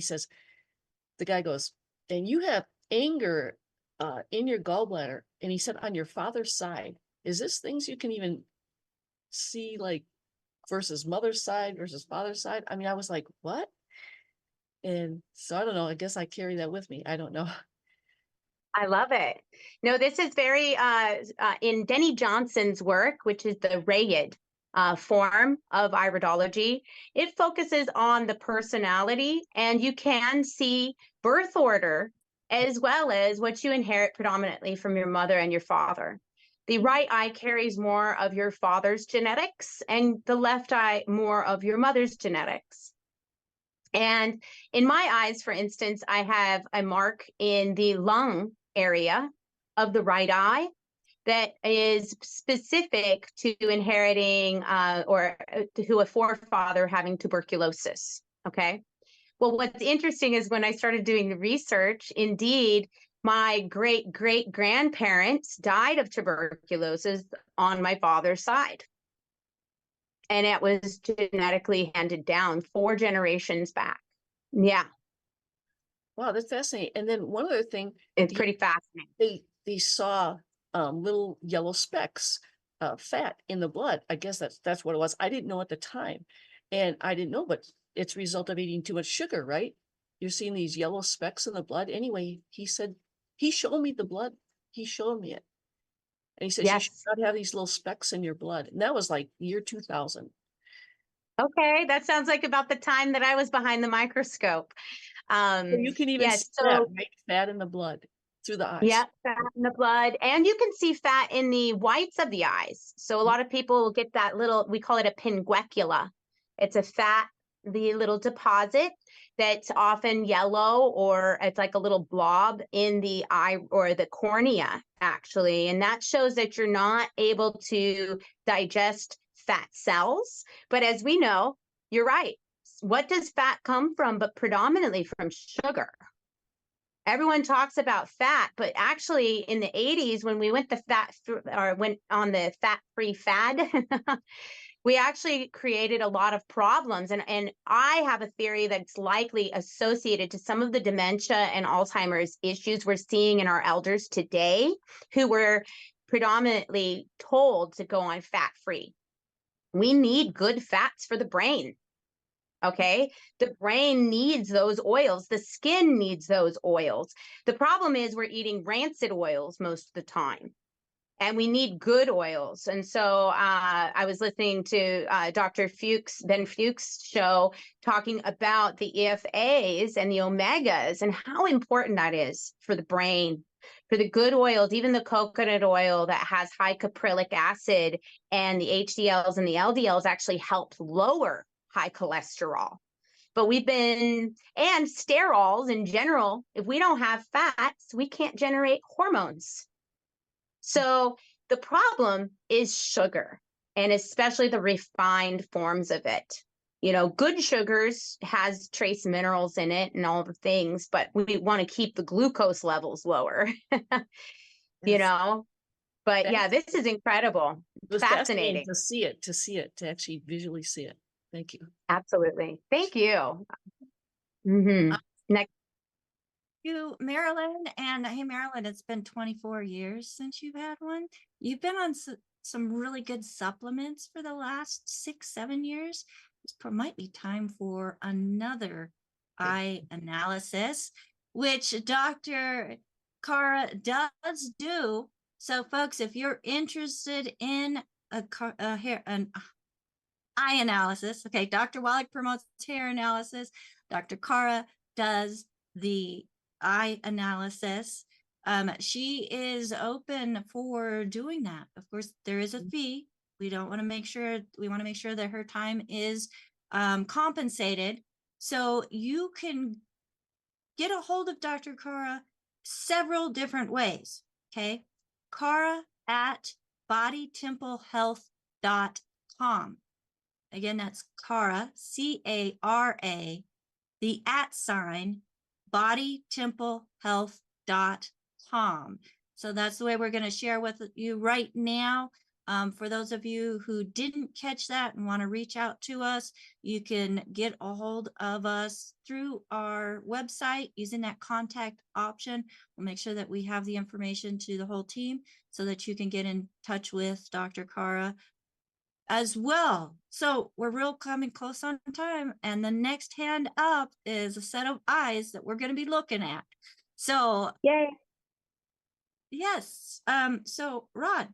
the guy goes, and you have anger in your gallbladder. And he said, on your father's side, is this things you can even see, like versus mother's side versus father's side? I mean, I was like, what? And so I don't know. I guess I carry that with me. I don't know. I love it. No, this is very in Denny Johnson's work, which is the RAID form of iridology. It focuses on the personality, and you can see birth order as well as what you inherit predominantly from your mother and your father. The right eye carries more of your father's genetics, and the left eye more of your mother's genetics. And in my eyes, for instance, I have a mark in the lung area of the right eye that is specific to inheriting or to a forefather having tuberculosis. Okay. Well, what's interesting is when I started doing the research, indeed, my great-great-grandparents died of tuberculosis on my father's side. And it was genetically handed down 4 generations back. Yeah. Wow, that's fascinating. And then one other thing, It's pretty fascinating. they saw little yellow specks, fat in the blood. I guess that's what it was. I didn't know at the time, and I didn't know, but it's a result of eating too much sugar, right? You're seeing these yellow specks in the blood. Anyway, he said he showed me the blood. He showed me it, and he says you should not have these little specks in your blood. And that was like year 2000. Okay, that sounds like about the time that I was behind the microscope. So you can even see that, right? Fat in the blood through the eyes. Yeah, fat in the blood. And you can see fat in the whites of the eyes. So a lot of people will get that little, we call it a pinguecula. It's a fat, the little deposit that's often yellow, or it's like a little blob in the eye or the cornea, actually. And that shows that you're not able to digest fat cells. But as we know, you're right. What does fat come from? But predominantly from sugar. Everyone talks about fat, but actually in the 80s, when we went went on the fat-free fad, we actually created a lot of problems. And I have a theory that's likely associated to some of the dementia and Alzheimer's issues we're seeing in our elders today, who were predominantly told to go on fat-free. We need good fats for the brain. Okay, the brain needs those oils. The skin needs those oils. The problem is we're eating rancid oils most of the time, and we need good oils. And so I was listening to Dr. Fuchs, Ben Fuchs' show, talking about the EFAs and the omegas and how important that is for the brain, for the good oils, even the coconut oil that has high caprylic acid, and the HDLs and the LDLs actually help lower high cholesterol. But and sterols in general, if we don't have fats, we can't generate hormones. So the problem is sugar, and especially the refined forms of it. You know, good sugars has trace minerals in it and all the things, but we want to keep the glucose levels lower, you know. But yeah, this is incredible. It was Fascinating. to see it, to actually visually see it. Thank you. Absolutely. Thank you. Next. You, Marilyn, and hey, Marilyn, it's been 24 years since you've had one. You've been on some really good supplements for the last 6-7 years. This might be time for another eye analysis, which Dr. Cara does do. So, folks, if you're interested in an eye analysis, okay, Dr. Wallach promotes hair analysis. Dr. Cara does the eye analysis. She is open for doing that. Of course, there is a fee. We want to make sure that her time is compensated. So you can get a hold of Dr. Cara several different ways. Okay, Cara at bodytemplehealth.com. Again, that's Cara, C-A-R-A, the @ bodytemplehealth.com. So that's the way we're going to share with you right now. For those of you who didn't catch that and want to reach out to us, you can get a hold of us through our website using that contact option. We'll make sure that we have the information to the whole team so that you can get in touch with Dr. Cara as well. So we're coming close on time, and the next hand up is a set of eyes that we're going to be looking at. So yay. Yes. So Rod,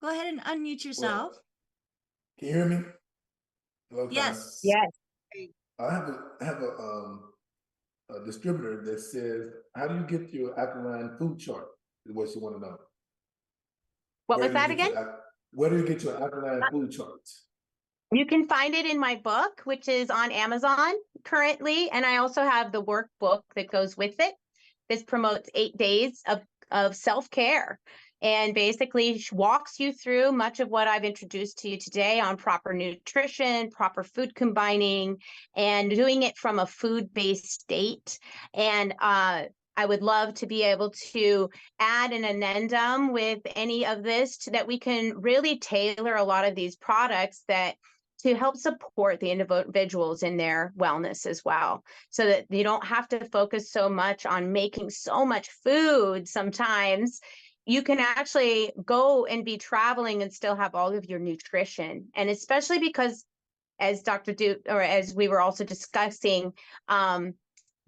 go ahead and unmute yourself. Can you hear me? Hello, Yes. Yes. I have a distributor that says, how do you get your alkaline food chart? Is what you want to know. What was that again? Where do you get your alkaline food charts? You can find it in my book, which is on Amazon currently. And I also have the workbook that goes with it. This promotes 8 days of self-care and basically walks you through much of what I've introduced to you today on proper nutrition, proper food combining, and doing it from a food-based state. And I would love to be able to add an addendum with any of this so that we can really tailor a lot of these products to help support the individuals in their wellness as well, so that you don't have to focus so much on making so much food. Sometimes you can actually go and be traveling and still have all of your nutrition. And especially because, as Dr. Duke, or as we were also discussing,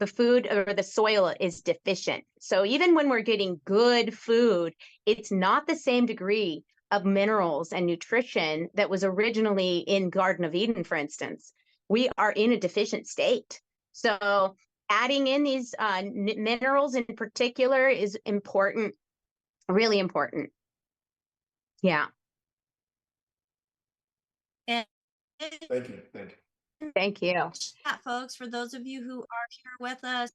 the food or the soil is deficient. So even when we're getting good food, it's not the same degree of minerals and nutrition that was originally in Garden of Eden, for instance. We are in a deficient state. So adding in these minerals in particular is important, really important. Yeah. And Thank you. Thank you. chat, folks, for those of you who are here with us,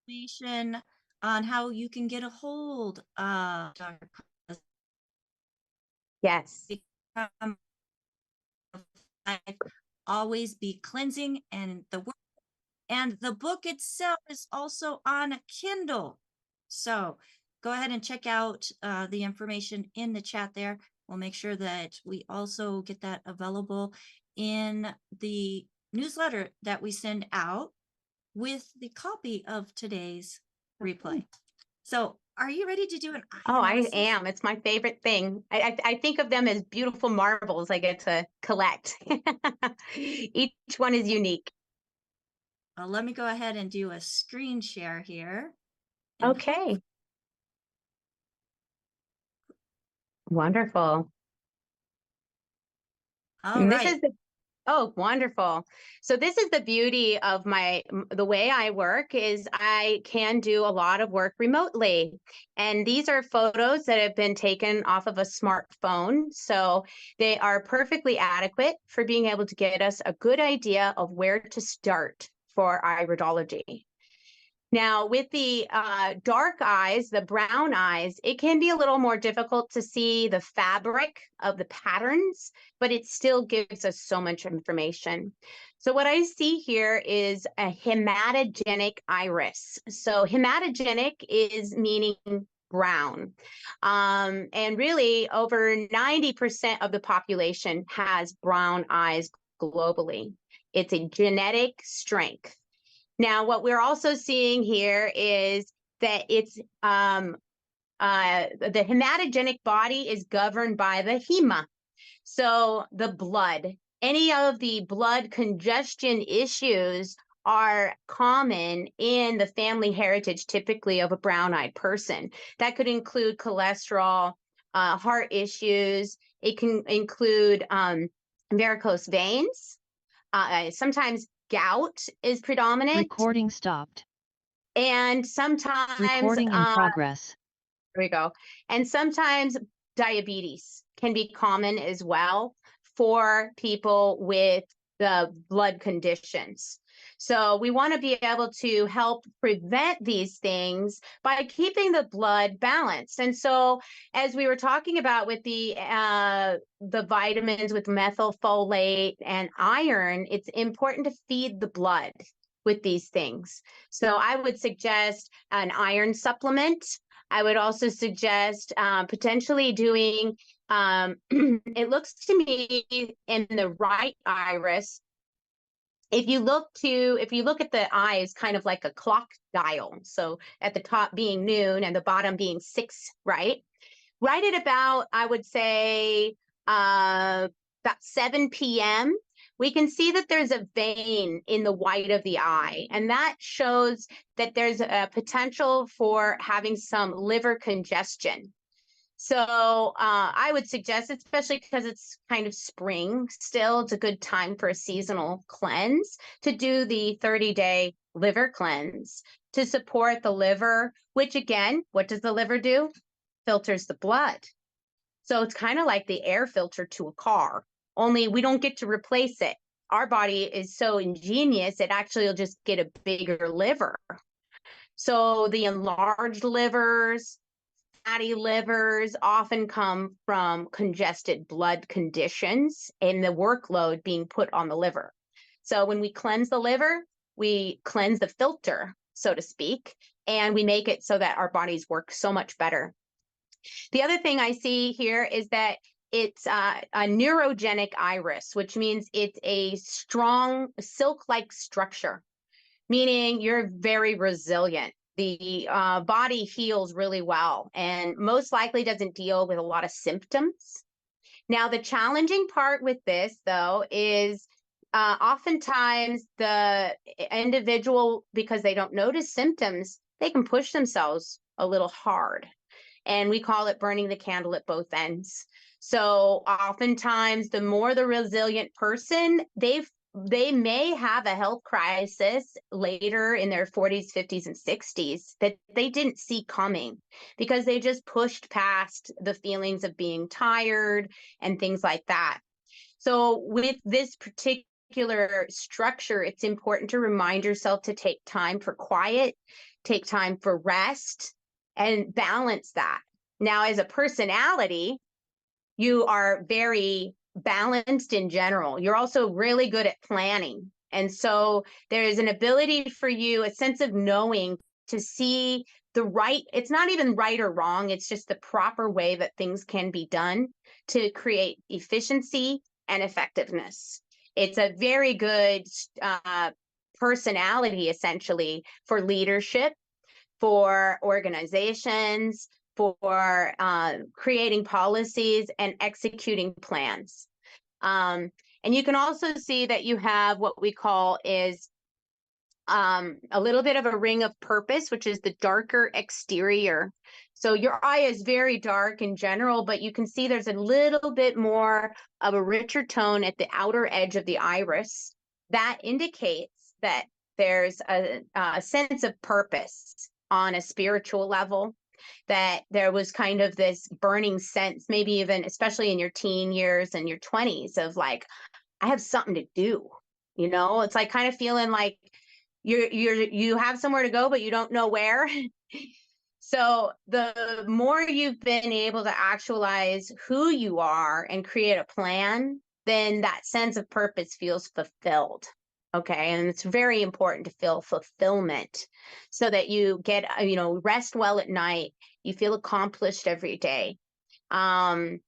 information on how you can get a hold of Dr. Yes. Always be cleansing, and the book itself is also on Kindle. So go ahead and check out the information in the chat there. We'll make sure that we also get that available in the newsletter that we send out with the copy of today's replay. So are you ready to do an eye Oh, I analysis? am. It's my favorite thing. I think of them as beautiful marbles I get to collect. Each one is unique. Let me go ahead and do a screen share here. And Okay. Wonderful. All And right. this is the Oh, wonderful. So this is the beauty of the way I work is I can do a lot of work remotely. And these are photos that have been taken off of a smartphone. So they are perfectly adequate for being able to get us a good idea of where to start for iridology. Now, with the dark eyes, the brown eyes, it can be a little more difficult to see the fabric of the patterns, but it still gives us so much information. So what I see here is a hematogenic iris. So hematogenic is meaning brown. And really over 90% of the population has brown eyes globally. It's a genetic strength. Now, what we're also seeing here is that it's the hematogenic body is governed by the hema. So the blood, any of the blood congestion issues are common in the family heritage, typically of a brown-eyed person. That could include cholesterol, heart issues. It can include varicose veins. Sometimes gout is predominant. Recording stopped. And sometimes Recording in progress. there we go. And sometimes diabetes can be common as well for people with the blood conditions. So we want to be able to help prevent these things by keeping the blood balanced. And so as we were talking about with the vitamins with methylfolate and iron, it's important to feed the blood with these things. So I would suggest an iron supplement. I would also suggest potentially doing, it looks to me in the right iris, if you look at the eye as kind of like a clock dial, so at the top being noon and the bottom being 6, right? Right at about, I would say, about 7 p.m., we can see that there's a vein in the white of the eye, and that shows that there's a potential for having some liver congestion. So I would suggest, especially because it's kind of spring still, it's a good time for a seasonal cleanse, to do the 30-day liver cleanse to support the liver, which again, what does the liver do? Filters the blood. So it's kind of like the air filter to a car, only we don't get to replace it. Our body is so ingenious, it actually will just get a bigger liver. So the enlarged livers, fatty livers often come from congested blood conditions and the workload being put on the liver. So when we cleanse the liver, we cleanse the filter, so to speak, and we make it so that our bodies work so much better. The other thing I see here is that it's a neurogenic iris, which means it's a strong silk-like structure, meaning you're very resilient. The body heals really well and most likely doesn't deal with a lot of symptoms. Now, the challenging part with this, though, is oftentimes the individual, because they don't notice symptoms, they can push themselves a little hard. And we call it burning the candle at both ends. So oftentimes, the more the resilient person, they may have a health crisis later in their 40s, 50s, and 60s that they didn't see coming because they just pushed past the feelings of being tired and things like that. So with this particular particular structure, it's important to remind yourself to take time for quiet, take time for rest, and balance that. Now, as a personality, you are very balanced in general. You're also really good at planning. And so there is an ability for you, a sense of knowing, to see the right, it's not even right or wrong, it's just the proper way that things can be done to create efficiency and effectiveness. It's a very good personality, essentially, for leadership, for organizations, for creating policies and executing plans. And you can also see that you have what we call is a little bit of a ring of purpose, which is the darker exterior. So your eye is very dark in general, but you can see there's a little bit more of a richer tone at the outer edge of the iris. That indicates that there's a sense of purpose on a spiritual level, that there was kind of this burning sense, maybe even especially in your teen years and your 20s, of I have something to do. It's like kind of feeling like you have somewhere to go, but you don't know where. So the more you've been able to actualize who you are and create a plan, then that sense of purpose feels fulfilled. Okay. And it's very important to feel fulfillment so that you get, rest well at night. You feel accomplished every day. And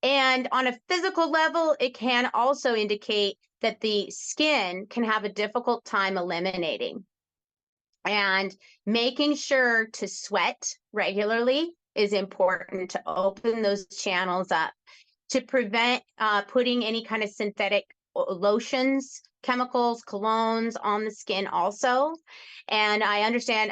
on a physical level, it can also indicate that the skin can have a difficult time eliminating. And making sure to sweat regularly is important to open those channels up, to prevent putting any kind of synthetic lotions, chemicals, colognes on the skin also. And I understand,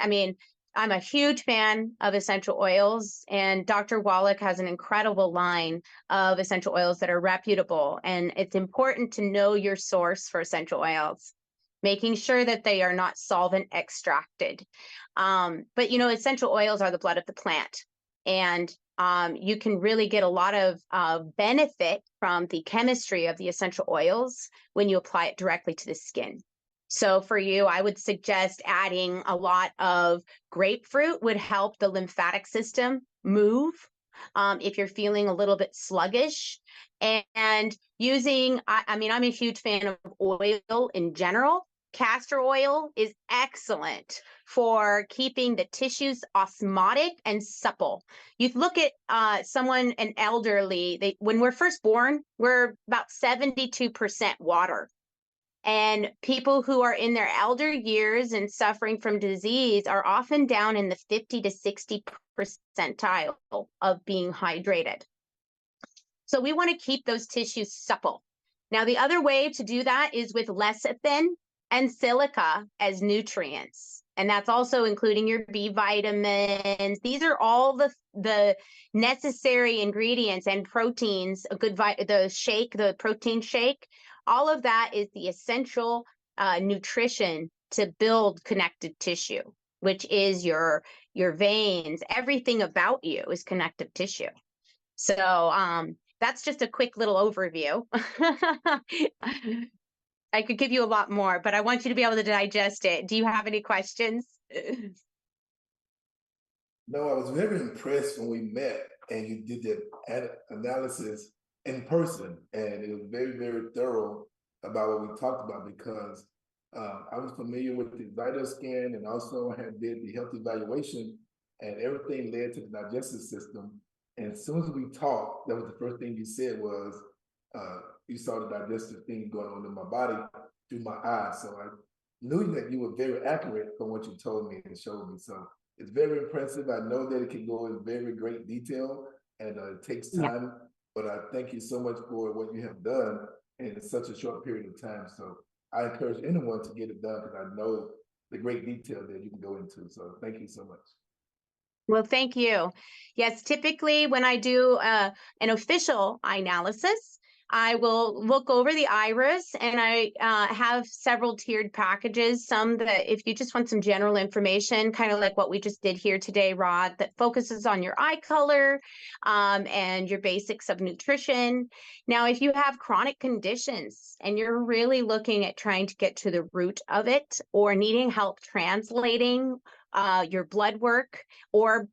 I'm a huge fan of essential oils, and Dr. Wallach has an incredible line of essential oils that are reputable. And it's important to know your source for essential oils, making sure that they are not solvent extracted. But essential oils are the blood of the plant. And you can really get a lot of benefit from the chemistry of the essential oils when you apply it directly to the skin. So for you, I would suggest adding a lot of grapefruit would help the lymphatic system move if you're feeling a little bit sluggish. And using, I'm a huge fan of oil in general. Castor oil is excellent for keeping the tissues osmotic and supple. You look at an elderly, when we're first born, we're about 72% water. And people who are in their elder years and suffering from disease are often down in the 50 to 60 percentile of being hydrated. So we want to keep those tissues supple. Now, the other way to do that is with lecithin and silica as nutrients. And that's also including your B vitamins. These are all the necessary ingredients and proteins, the protein shake. All of that is the essential nutrition to build connective tissue, which is your veins. Everything about you is connective tissue. So that's just a quick little overview. I could give you a lot more, but I want you to be able to digest it. Do you have any questions? No, I was very impressed when we met and you did that analysis in person, and it was very, very thorough about what we talked about, because I was familiar with the vital skin, and also did the health evaluation, and everything led to the digestive system. And as soon as we talked, that was the first thing you said was, you saw the digestive thing going on in my body through my eyes. So I knew that you were very accurate from what you told me and showed me. So it's very impressive. I know that it can go in very great detail, and it takes time, but I thank you so much for what you have done in such a short period of time. So I encourage anyone to get it done, because I know the great detail that you can go into. So thank you so much. Well, thank you. Yes, typically when I do an official eye analysis, I will look over the iris, and I have several tiered packages. Some that if you just want some general information, kind of like what we just did here today, Rod, that focuses on your eye color and your basics of nutrition. Now, if you have chronic conditions and you're really looking at trying to get to the root of it or needing help translating your blood work, or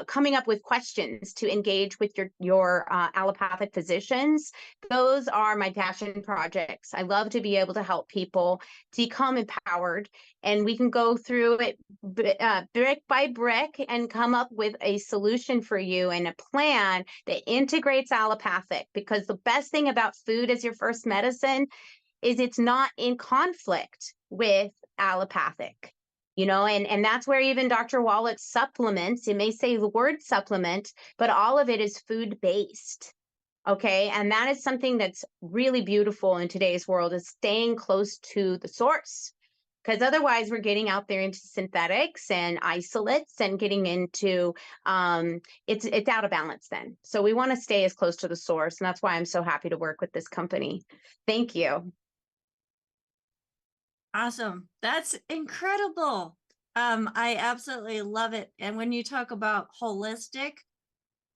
coming up with questions to engage with your allopathic physicians, those are my passion projects. I love to be able to help people become empowered, and we can go through it brick by brick and come up with a solution for you and a plan that integrates allopathic, because the best thing about food as your first medicine is it's not in conflict with allopathic. And that's where even Dr. Wallach's supplements, it may say the word supplement, but all of it is food-based. Okay. And that is something that's really beautiful in today's world, is staying close to the source. Because otherwise we're getting out there into synthetics and isolates and getting into, it's out of balance then. So we want to stay as close to the source. And that's why I'm so happy to work with this company. Thank you. Awesome. That's incredible. I absolutely love it. And when you talk about holistic,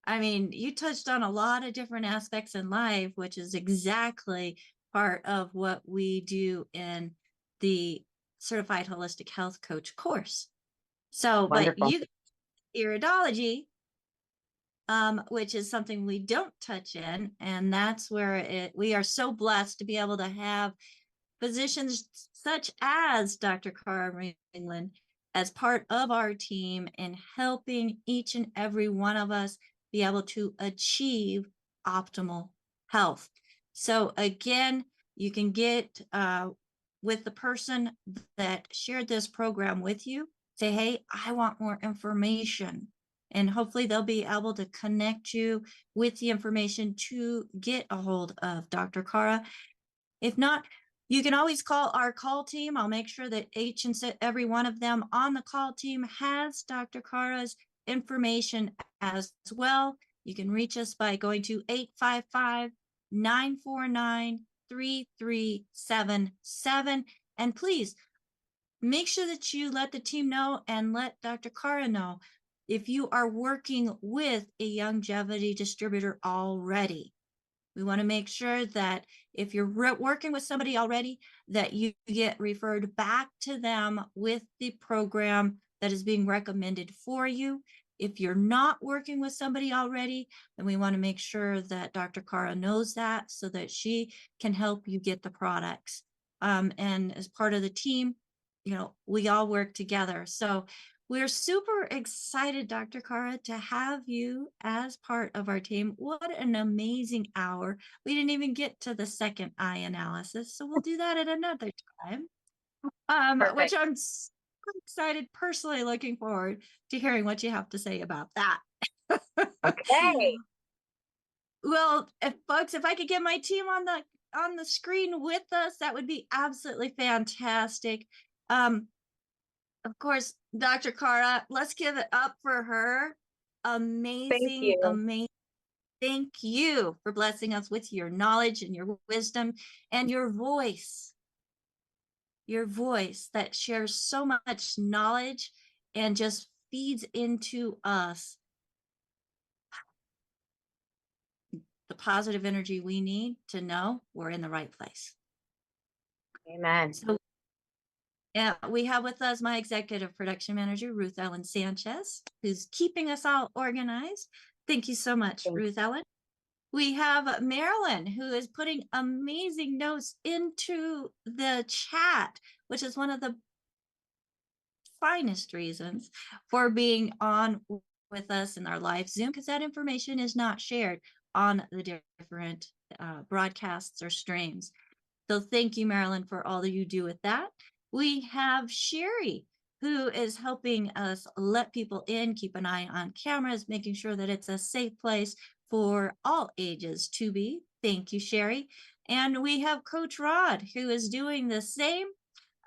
I mean, you touched on a lot of different aspects in life, which is exactly part of what we do in the Certified Holistic Health Coach course. So, Wonderful. but you, Iridology, which is something we don't touch in, and that's where we are so blessed to be able to have physicians such as Dr. Cara Ringland as part of our team in helping each and every one of us be able to achieve optimal health. So again, you can get with the person that shared this program with you, say, hey, I want more information. And hopefully they'll be able to connect you with the information to get a hold of Dr. Cara. If not, you can always call our call team. I'll make sure that each and every one of them on the call team has Dr. Cara's information as well. You can reach us by going to 855-949-3377. And please make sure that you let the team know and let Dr. Cara know if you are working with a longevity distributor already. We want to make sure that if you're working with somebody already, that you get referred back to them with the program that is being recommended for you. If you're not working with somebody already, then we want to make sure that Dr. Cara knows that so that she can help you get the products. And as part of the team, we all work together. So we're super excited, Dr. Cara, to have you as part of our team. What an amazing hour. We didn't even get to the second eye analysis, so we'll do that at another time, which I'm so excited, personally looking forward to hearing what you have to say about that. Okay. Well, folks, if I could get my team on the screen with us, that would be absolutely fantastic. Of course, Dr. Cara, let's give it up for her. Amazing, amazing. Thank you for blessing us with your knowledge and your wisdom and your voice that shares so much knowledge and just feeds into us the positive energy we need to know we're in the right place. Amen. So, yeah, we have with us my executive production manager, Ruth Ellen Sanchez, who's keeping us all organized. Thank you so much, Ruth Ellen. We have Marilyn, who is putting amazing notes into the chat, which is one of the finest reasons for being on with us in our live Zoom, because that information is not shared on the different broadcasts or streams. So thank you, Marilyn, for all that you do with that. We have Sherry, who is helping us let people in, keep an eye on cameras, making sure that it's a safe place for all ages to be. Thank you, Sherry. And we have Coach Rod, who is doing the same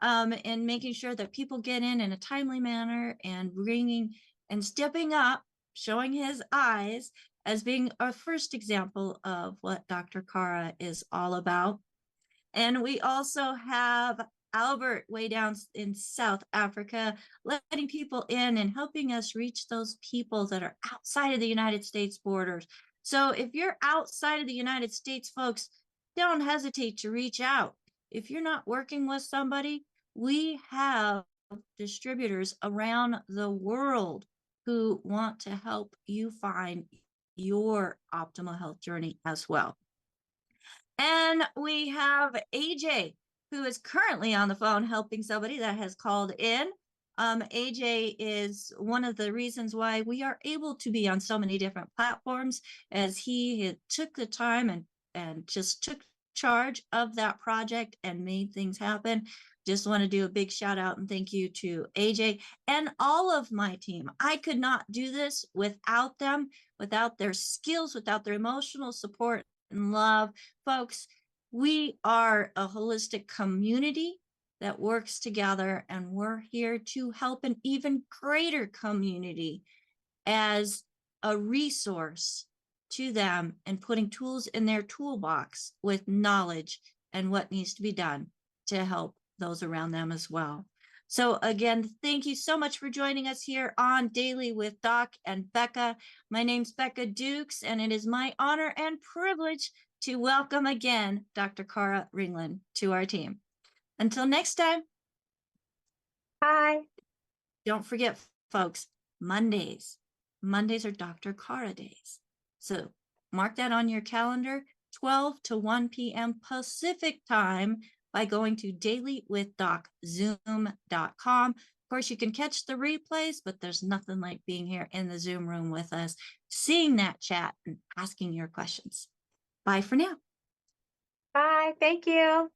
and making sure that people get in a timely manner and bringing and stepping up, showing his eyes as being our first example of what Dr. Cara is all about. And we also have Albert way down in South Africa, letting people in and helping us reach those people that are outside of the United States borders. So if you're outside of the United States, folks, don't hesitate to reach out. If you're not working with somebody, we have distributors around the world who want to help you find your optimal health journey as well. And we have AJ, who is currently on the phone helping somebody that has called in. AJ is one of the reasons why we are able to be on so many different platforms, as he took the time and just took charge of that project and made things happen. Just want to do a big shout out and thank you to AJ and all of my team. I could not do this without them, without their skills, without their emotional support and love. Folks, we are a holistic community that works together, and we're here to help an even greater community as a resource to them and putting tools in their toolbox with knowledge and what needs to be done to help those around them as well. So again, thank you so much for joining us here on Daily with Doc and Becca. My name's Becca Dukes, and it is my honor and privilege to welcome again Dr. Cara Ringland to our team. Until next time. Bye. Don't forget, folks, Mondays are Dr. Cara days. So mark that on your calendar, 12 to 1 p.m. Pacific time, by going to dailywithDocZoom.com. Of course, you can catch the replays, but there's nothing like being here in the Zoom room with us, seeing that chat and asking your questions. Bye for now. Bye. Thank you.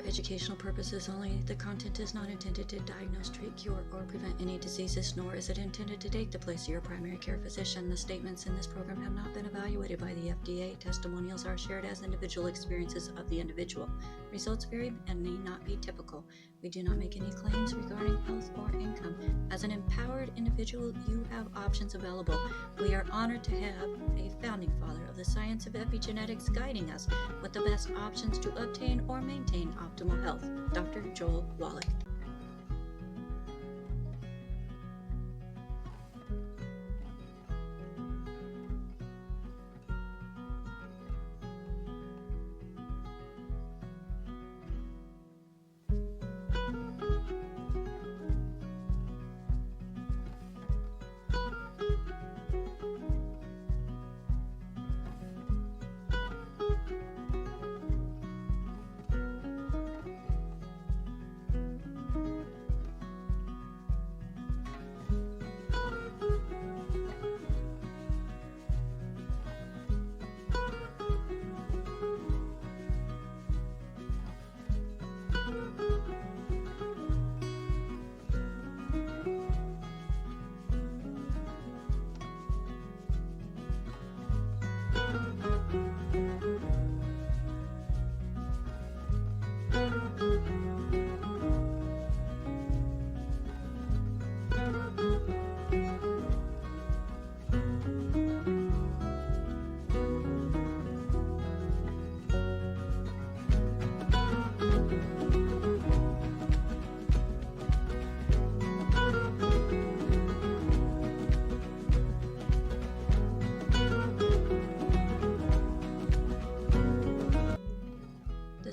Educational purposes only. The content is not intended to diagnose, treat, cure, or prevent any diseases, nor is it intended to take the place of your primary care physician. The statements in this program have not been evaluated by the FDA. Testimonials are shared as individual experiences of the individual. Results vary and may not be typical. We do not make any claims regarding health or income. As an empowered individual, you have options available. We are honored to have a founding father of the science of epigenetics guiding us with the best options to obtain or maintain optimal health, Dr. Joel Wallach.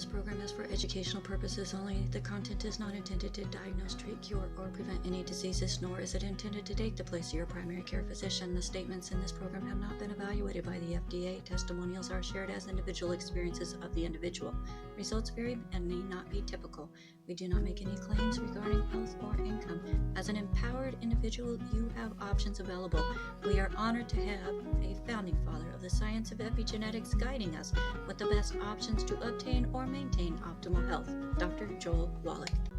This program is for educational purposes only. The content is not intended to diagnose, treat, cure, or prevent any diseases, nor is it intended to take the place of your primary care physician. The statements in this program have not been evaluated by the FDA. Testimonials are shared as individual experiences of the individual. Results vary and may not be typical. We do not make any claims regarding health or income. As an empowered individual, you have options available. We are honored to have a founding father of the science of epigenetics guiding us with the best options to obtain or maintain optimal health, Dr. Joel Wallach.